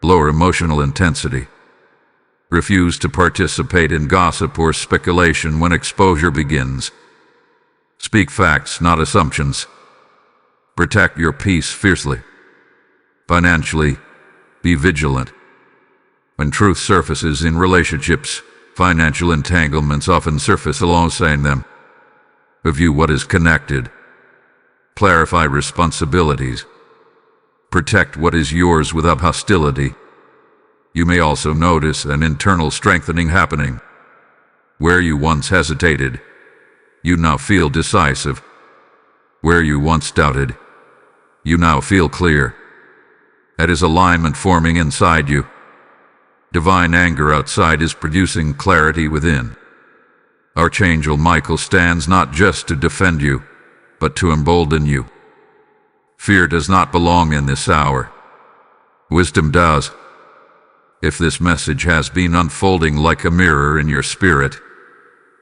Lower emotional intensity. Refuse to participate in gossip or speculation when exposure begins. Speak facts, not assumptions. Protect your peace fiercely. Financially, be vigilant. When truth surfaces in relationships, financial entanglements often surface alongside them. Review what is connected. Clarify responsibilities. Protect what is yours without hostility. You may also notice an internal strengthening happening. Where you once hesitated, you now feel decisive. Where you once doubted, you now feel clear. That is alignment forming inside you. Divine anger outside is producing clarity within. Archangel Michael stands not just to defend you, but to embolden you. Fear does not belong in this hour. Wisdom does. If this message has been unfolding like a mirror in your spirit,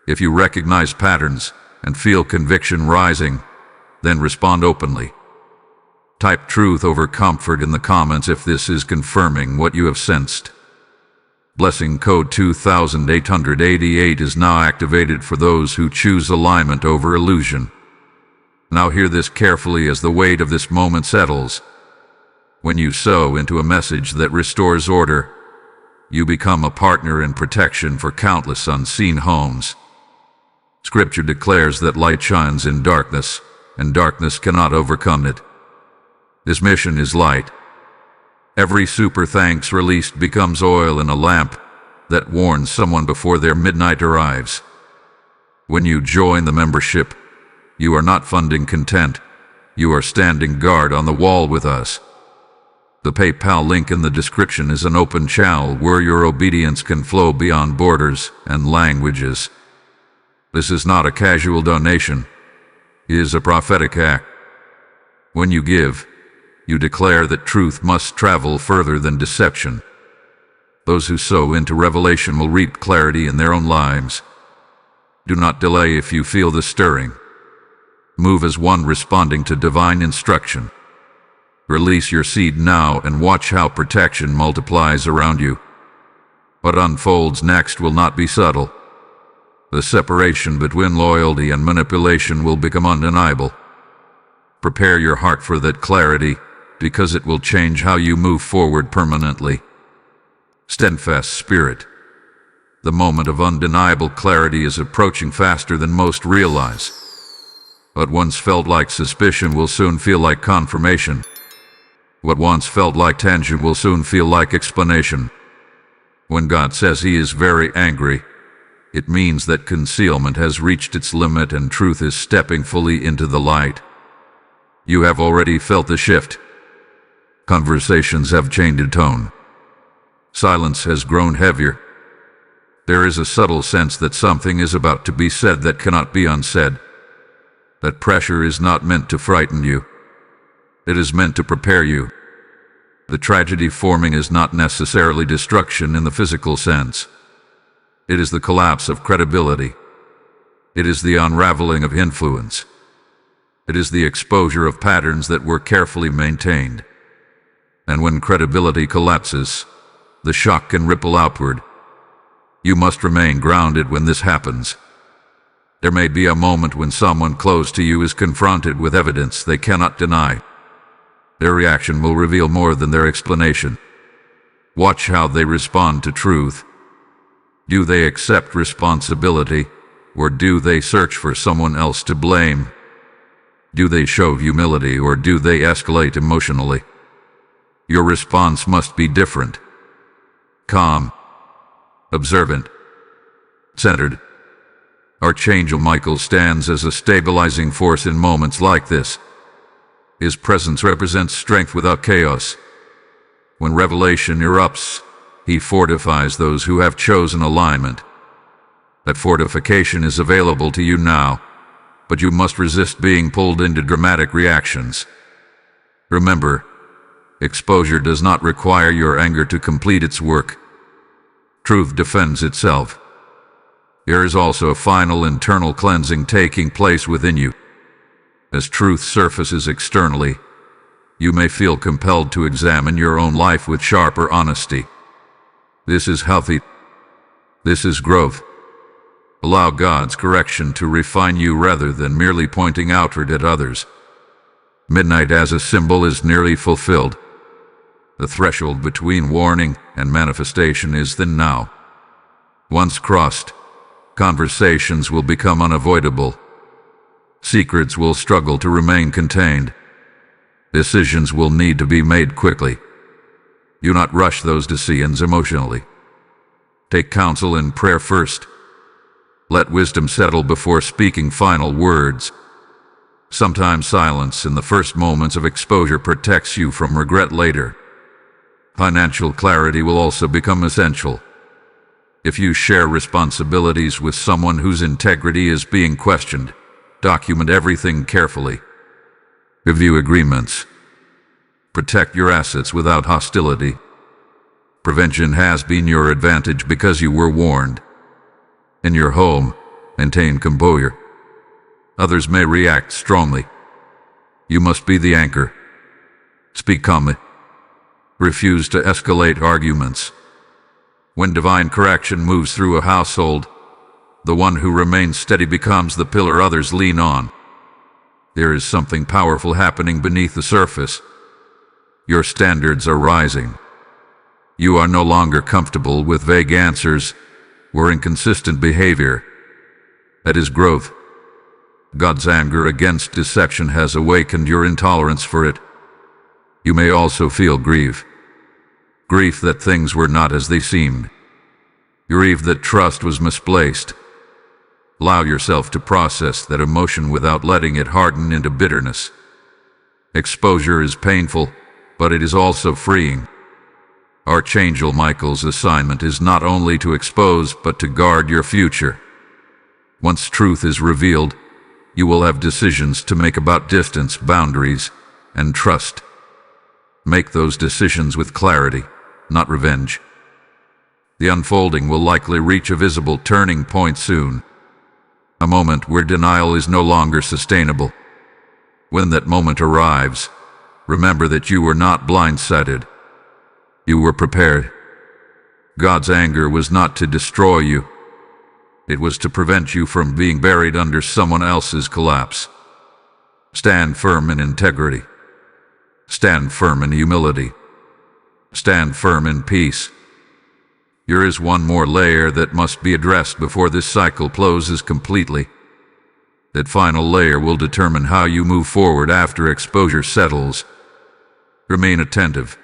if you recognize patterns and feel conviction rising, then respond openly. Type truth over comfort in the comments if this is confirming what you have sensed. Blessing code 2888 is now activated for those who choose alignment over illusion. Now hear this carefully as the weight of this moment settles. When you sow into a message that restores order, you become a partner in protection for countless unseen homes. Scripture declares that light shines in darkness, and darkness cannot overcome it. This mission is light. Every super thanks released becomes oil in a lamp that warns someone before their midnight arrives. When you join the membership, you are not funding content. You are standing guard on the wall with us. The PayPal link in the description is an open channel where your obedience can flow beyond borders and languages. This is not a casual donation. It is a prophetic act. When you give, you declare that truth must travel further than deception. Those who sow into revelation will reap clarity in their own lives. Do not delay if you feel the stirring. Move as one responding to divine instruction. Release your seed now and watch how protection multiplies around you. What unfolds next will not be subtle. The separation between loyalty and manipulation will become undeniable. Prepare your heart for that clarity, because it will change how you move forward permanently. Steadfast spirit. The moment of undeniable clarity is approaching faster than most realize. What once felt like suspicion will soon feel like confirmation. What once felt like tension will soon feel like explanation. When God says He is very angry, it means that concealment has reached its limit and truth is stepping fully into the light. You have already felt the shift. Conversations have changed in tone. Silence has grown heavier. There is a subtle sense that something is about to be said that cannot be unsaid. That pressure is not meant to frighten you. It is meant to prepare you. The tragedy forming is not necessarily destruction in the physical sense. It is the collapse of credibility. It is the unraveling of influence. It is the exposure of patterns that were carefully maintained. And when credibility collapses, the shock can ripple outward. You must remain grounded when this happens. There may be a moment when someone close to you is confronted with evidence they cannot deny. Their reaction will reveal more than their explanation. Watch how they respond to truth. Do they accept responsibility, or do they search for someone else to blame? Do they show humility, or do they escalate emotionally? Your response must be different. Calm, observant, centered. Archangel Michael stands as a stabilizing force in moments like this. His presence represents strength without chaos. When revelation erupts, he fortifies those who have chosen alignment. That fortification is available to you now, but you must resist being pulled into dramatic reactions. Remember, exposure does not require your anger to complete its work. Truth defends itself. There is also a final internal cleansing taking place within you. As truth surfaces externally, you may feel compelled to examine your own life with sharper honesty. This is healthy. This is growth. Allow God's correction to refine you rather than merely pointing outward at others. Midnight as a symbol is nearly fulfilled. The threshold between warning and manifestation is thin now. Once crossed, conversations will become unavoidable. Secrets will struggle to remain contained. Decisions will need to be made quickly. Do not rush those decisions emotionally. Take counsel in prayer first. Let wisdom settle before speaking final words. Sometimes silence in the first moments of exposure protects you from regret later. Financial clarity will also become essential. If you share responsibilities with someone whose integrity is being questioned, document everything carefully. Review agreements. Protect your assets without hostility. Prevention has been your advantage because you were warned. In your home, maintain composure. Others may react strongly. You must be the anchor. Speak calmly. Refuse to escalate arguments. When divine correction moves through a household, the one who remains steady becomes the pillar others lean on. There is something powerful happening beneath the surface. Your standards are rising. You are no longer comfortable with vague answers or inconsistent behavior. That is growth. God's anger against deception has awakened your intolerance for it. You may also feel grief. Grief that things were not as they seemed. Grief that trust was misplaced. Allow yourself to process that emotion without letting it harden into bitterness. Exposure is painful, but it is also freeing. Archangel Michael's assignment is not only to expose, but to guard your future. Once truth is revealed, you will have decisions to make about distance, boundaries, and trust. Make those decisions with clarity, not revenge. The unfolding will likely reach a visible turning point soon. A moment where denial is no longer sustainable. When that moment arrives, remember that you were not blindsided. You were prepared. God's anger was not to destroy you. It was to prevent you from being buried under someone else's collapse. Stand firm in integrity. Stand firm in humility. Stand firm in peace. There is one more layer that must be addressed before this cycle closes completely. That final layer will determine how you move forward after exposure settles. Remain attentive,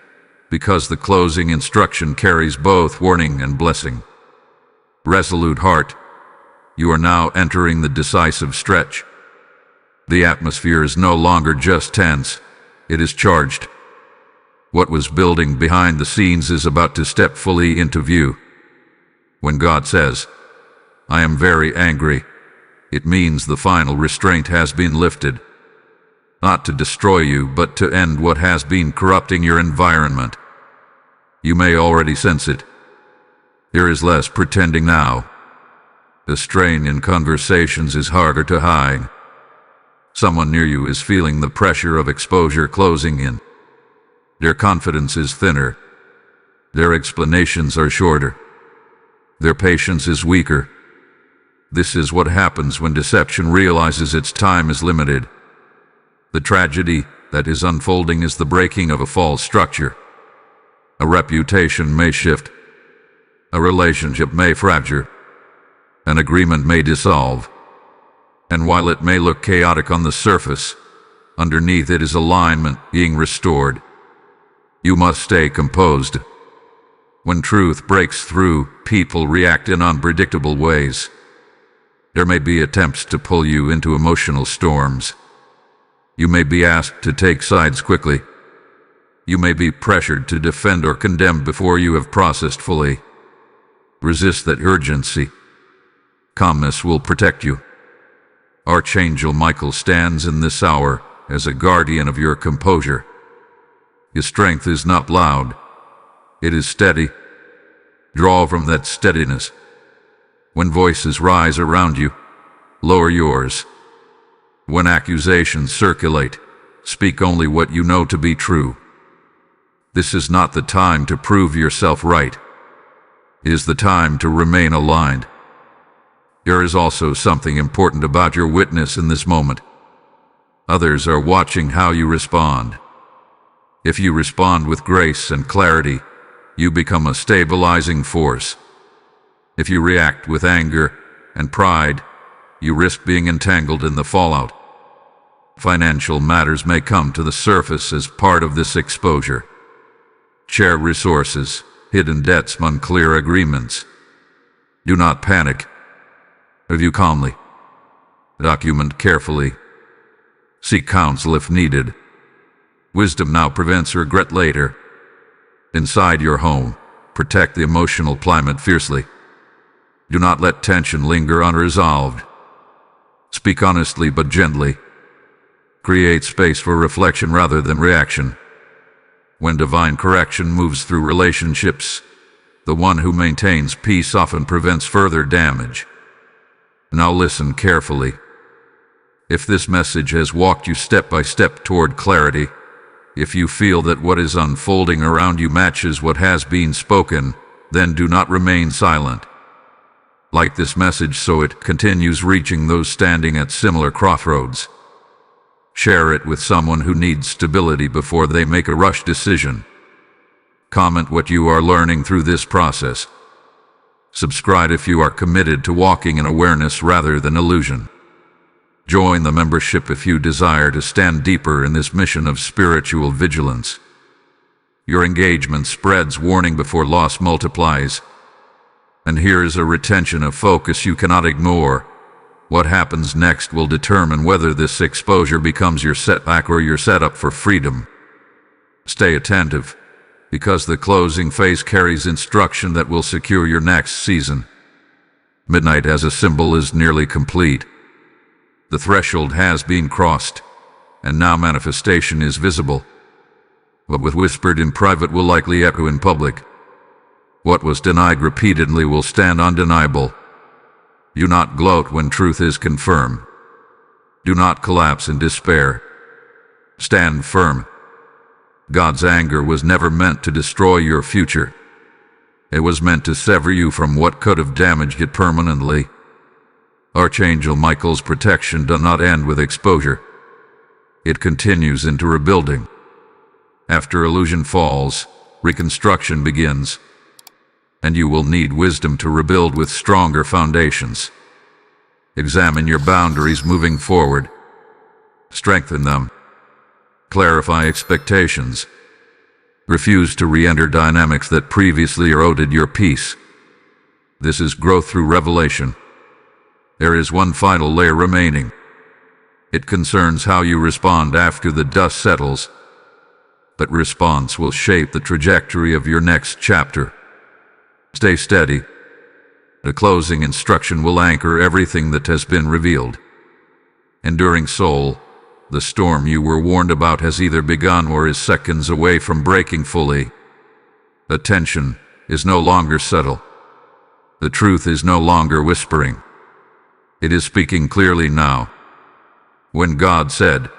because the closing instruction carries both warning and blessing. Resolute heart, you are now entering the decisive stretch. The atmosphere is no longer just tense, it is charged. What was building behind the scenes is about to step fully into view. When God says, "I am very angry," it means the final restraint has been lifted. Not to destroy you, but to end what has been corrupting your environment. You may already sense it. There is less pretending now. The strain in conversations is harder to hide. Someone near you is feeling the pressure of exposure closing in. Their confidence is thinner. Their explanations are shorter. Their patience is weaker. This is what happens when deception realizes its time is limited. The tragedy that is unfolding is the breaking of a false structure. A reputation may shift. A relationship may fracture. An agreement may dissolve. And while it may look chaotic on the surface, underneath it is alignment being restored. You must stay composed. When truth breaks through, people react in unpredictable ways. There may be attempts to pull you into emotional storms. You may be asked to take sides quickly. You may be pressured to defend or condemn before you have processed fully. Resist that urgency. Calmness will protect you. Archangel Michael stands in this hour as a guardian of your composure. His strength is not loud. It is steady. Draw from that steadiness. When voices rise around you, lower yours. When accusations circulate, speak only what you know to be true. This is not the time to prove yourself right. It is the time to remain aligned. There is also something important about your witness in this moment. Others are watching how you respond. If you respond with grace and clarity, you become a stabilizing force. If you react with anger and pride, you risk being entangled in the fallout. Financial matters may come to the surface as part of this exposure. Share resources, hidden debts, unclear agreements. Do not panic. Review calmly. Document carefully. Seek counsel if needed. Wisdom now prevents regret later. Inside your home, protect the emotional climate fiercely. Do not let tension linger unresolved. Speak honestly but gently. Create space for reflection rather than reaction. When divine correction moves through relationships, the one who maintains peace often prevents further damage. Now listen carefully. If this message has walked you step by step toward clarity, if you feel that what is unfolding around you matches what has been spoken, then do not remain silent. Like this message so it continues reaching those standing at similar crossroads. Share it with someone who needs stability before they make a rush decision. Comment what you are learning through this process. Subscribe if you are committed to walking in awareness rather than illusion. Join the membership if you desire to stand deeper in this mission of spiritual vigilance. Your engagement spreads warning before loss multiplies. And here is a retention of focus you cannot ignore. What happens next will determine whether this exposure becomes your setback or your setup for freedom. Stay attentive, because the closing phase carries instruction that will secure your next season. Midnight as a symbol is nearly complete. The threshold has been crossed, and now manifestation is visible. What was whispered in private will likely echo in public. What was denied repeatedly will stand undeniable. Do not gloat when truth is confirmed. Do not collapse in despair. Stand firm. God's anger was never meant to destroy your future. It was meant to sever you from what could have damaged it permanently. Archangel Michael's protection does not end with exposure. It continues into rebuilding. After illusion falls, reconstruction begins, and you will need wisdom to rebuild with stronger foundations. Examine your boundaries moving forward. Strengthen them. Clarify expectations. Refuse to re-enter dynamics that previously eroded your peace. This is growth through revelation. There is one final layer remaining. It concerns how you respond after the dust settles. That response will shape the trajectory of your next chapter. Stay steady. The closing instruction will anchor everything that has been revealed. Enduring soul, the storm you were warned about has either begun or is seconds away from breaking fully. The tension is no longer subtle. The truth is no longer whispering. It is speaking clearly now. When God said,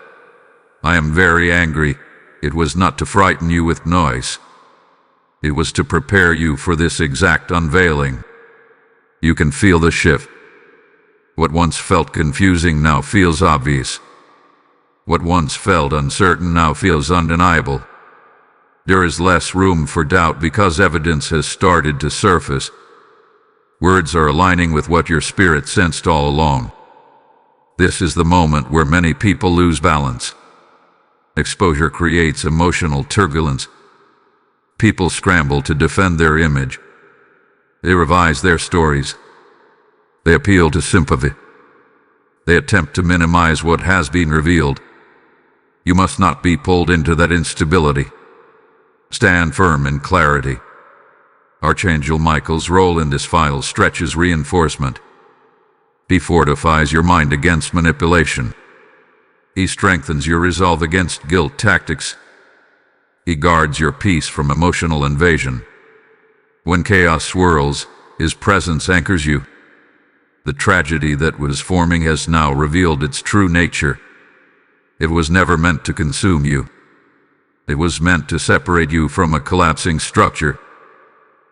"I am very angry," it was not to frighten you with noise. It was to prepare you for this exact unveiling. You can feel the shift. What once felt confusing now feels obvious. What once felt uncertain now feels undeniable. There is less room for doubt because evidence has started to surface. Words are aligning with what your spirit sensed all along. This is the moment where many people lose balance. Exposure creates emotional turbulence. People scramble to defend their image. They revise their stories. They appeal to sympathy. They attempt to minimize what has been revealed. You must not be pulled into that instability. Stand firm in clarity. Archangel Michael's role in this file stretches reinforcement. He fortifies your mind against manipulation. He strengthens your resolve against guilt tactics. He guards your peace from emotional invasion. When chaos swirls, his presence anchors you. The tragedy that was forming has now revealed its true nature. It was never meant to consume you. It was meant to separate you from a collapsing structure.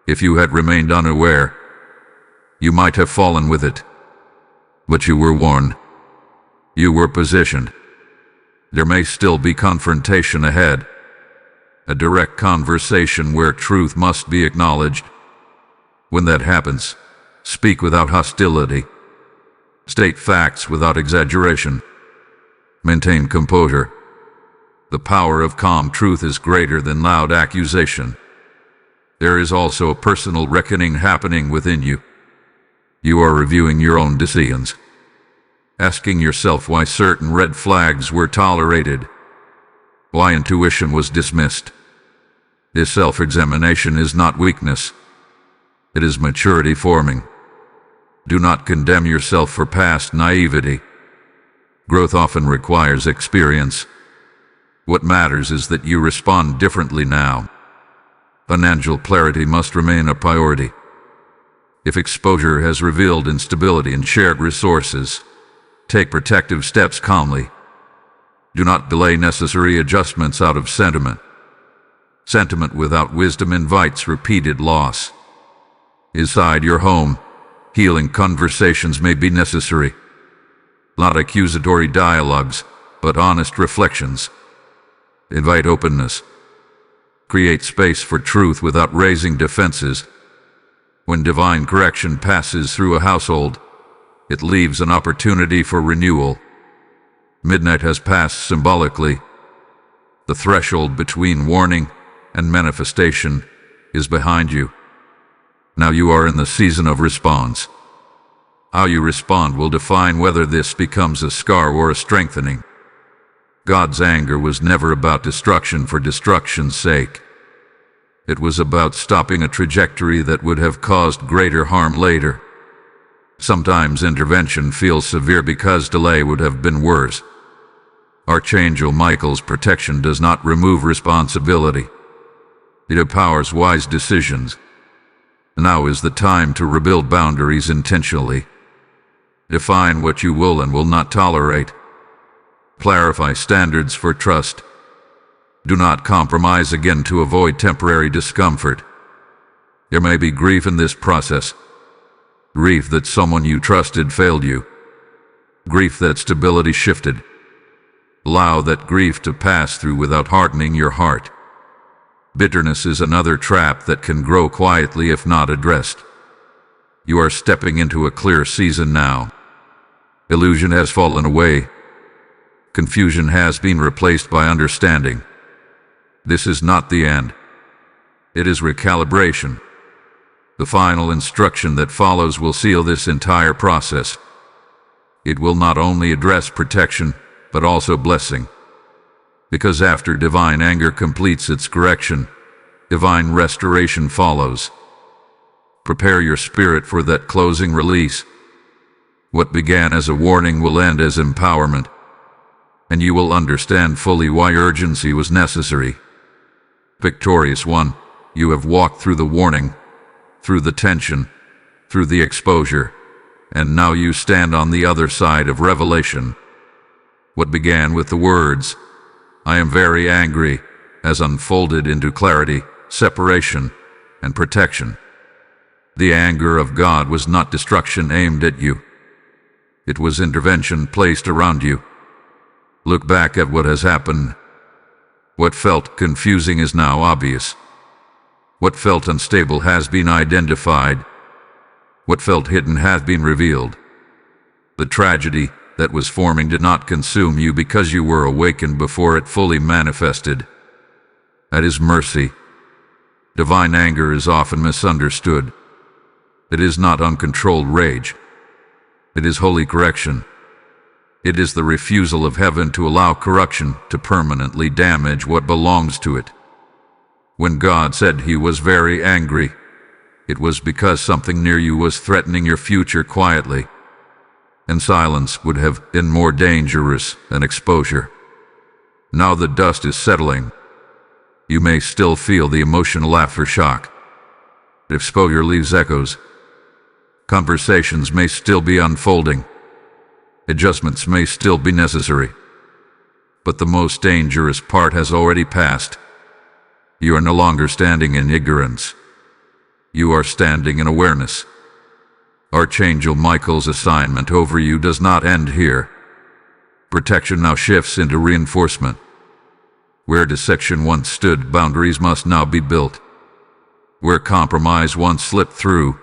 If you had remained unaware, you might have fallen with it. But you were warned. You were positioned. There may still be confrontation ahead. A direct conversation where truth must be acknowledged. When that happens, speak without hostility. State facts without exaggeration. Maintain composure. The power of calm truth is greater than loud accusation. There is also a personal reckoning happening within you. You are reviewing your own decisions, asking yourself why certain red flags were tolerated, why intuition was dismissed. This self-examination is not weakness. It is maturity forming. Do not condemn yourself for past naivety. Growth often requires experience. What matters is that you respond differently now. Financial clarity must remain a priority. If exposure has revealed instability in shared resources, take protective steps calmly. Do not delay necessary adjustments out of sentiment. Sentiment without wisdom invites repeated loss. Inside your home, healing conversations may be necessary. Not accusatory dialogues, but honest reflections. Invite openness. Create space for truth without raising defenses. When divine correction passes through a household, it leaves an opportunity for renewal. Midnight has passed symbolically. The threshold between warning and manifestation is behind you. Now you are in the season of response. How you respond will define whether this becomes a scar or a strengthening. God's anger was never about destruction for destruction's sake. It was about stopping a trajectory that would have caused greater harm later. Sometimes intervention feels severe because delay would have been worse. Archangel Michael's protection does not remove responsibility. It empowers wise decisions. Now is the time to rebuild boundaries intentionally. Define what you will and will not tolerate. Clarify standards for trust. Do not compromise again to avoid temporary discomfort. There may be grief in this process. Grief that someone you trusted failed you. Grief that stability shifted. Allow that grief to pass through without hardening your heart. Bitterness is another trap that can grow quietly if not addressed. You are stepping into a clear season now. Illusion has fallen away. Confusion has been replaced by understanding. This is not the end. It is recalibration. The final instruction that follows will seal this entire process. It will not only address protection, but also blessing. Because after divine anger completes its correction, divine restoration follows. Prepare your spirit for that closing release. What began as a warning will end as empowerment, and you will understand fully why urgency was necessary. Victorious one, you have walked through the warning, through the tension, through the exposure, and now you stand on the other side of revelation. What began with the words, "I am very angry," has unfolded into clarity, separation, and protection. The anger of God was not destruction aimed at you. It was intervention placed around you. Look back at what has happened. What felt confusing is now obvious. What felt unstable has been identified. What felt hidden has been revealed. The tragedy that was forming did not consume you because you were awakened before it fully manifested. That is mercy. Divine anger is often misunderstood. It is not uncontrolled rage. It is holy correction. It is the refusal of heaven to allow corruption to permanently damage what belongs to it. When God said he was very angry, it was because something near you was threatening your future quietly, and silence would have been more dangerous than exposure. Now the dust is settling. You may still feel the emotional aftershock. Exposure leaves echoes. Conversations may still be unfolding. Adjustments may still be necessary. But the most dangerous part has already passed. You are no longer standing in ignorance. You are standing in awareness. Archangel Michael's assignment over you does not end here. Protection now shifts into reinforcement. Where dissection once stood, boundaries must now be built. Where compromise once slipped through,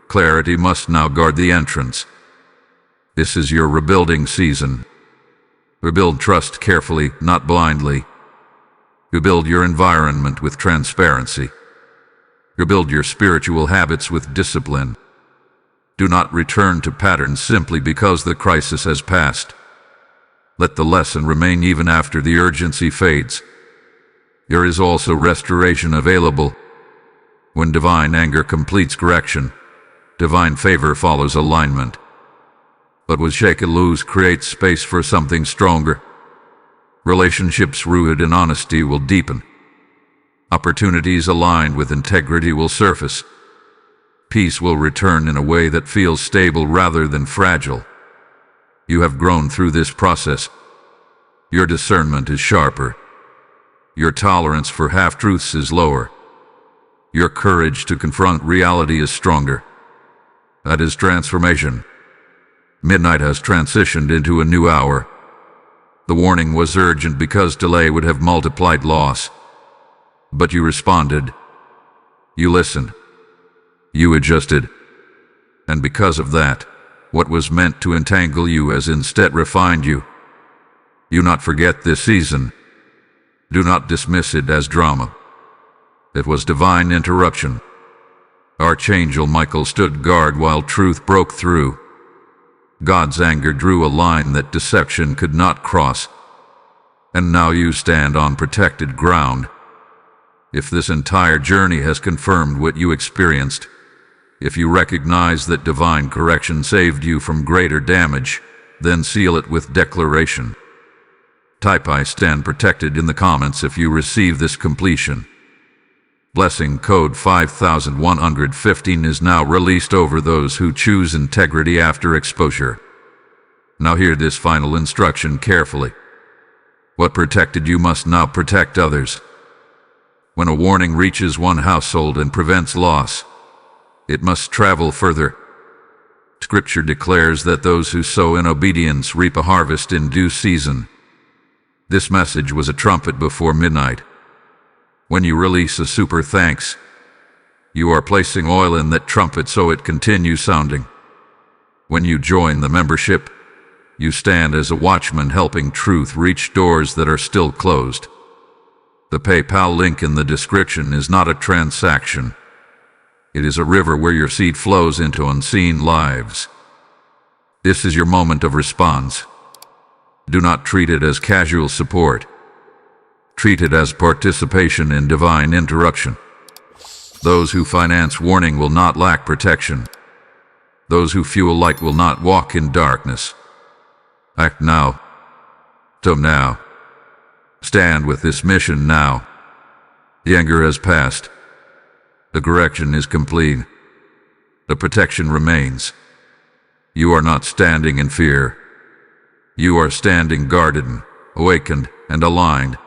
clarity must now guard the entrance. This is your rebuilding season. Rebuild trust carefully, not blindly. Rebuild your environment with transparency. Rebuild your spiritual habits with discipline. Do not return to patterns simply because the crisis has passed. Let the lesson remain even after the urgency fades. There is also restoration available. When divine anger completes correction, divine favor follows alignment. What was shaken loose creates space for something stronger. Relationships rooted in honesty will deepen. Opportunities aligned with integrity will surface. Peace will return in a way that feels stable rather than fragile. You have grown through this process. Your discernment is sharper. Your tolerance for half-truths is lower. Your courage to confront reality is stronger. That is transformation. Midnight has transitioned into a new hour. The warning was urgent because delay would have multiplied loss. But you responded. You listened. You adjusted. And because of that, what was meant to entangle you has instead refined you. Do not forget this season. Do not dismiss it as drama. It was divine interruption. Archangel Michael stood guard while truth broke through. God's anger drew a line that deception could not cross. And now you stand on protected ground. If this entire journey has confirmed what you experienced, if you recognize that divine correction saved you from greater damage, then seal it with declaration. Type "I stand protected" in the comments if you receive this completion. Blessing code 5115 is now released over those who choose integrity after exposure. Now hear this final instruction carefully. What protected you must now protect others. When a warning reaches one household and prevents loss, it must travel further. Scripture declares that those who sow in obedience reap a harvest in due season. This message was a trumpet before midnight. When you release a super thanks, you are placing oil in that trumpet so it continues sounding. When you join the membership, you stand as a watchman helping truth reach doors that are still closed. The PayPal link in the description is not a transaction. It is a river where your seed flows into unseen lives. This is your moment of response. Do not treat it as casual support. Treat it as participation in divine interruption. Those who finance warning will not lack protection. Those who fuel light will not walk in darkness. Act now. So now. Stand with this mission now. The anger has passed. The correction is complete. The protection remains. You are not standing in fear. You are standing guarded, awakened, and aligned.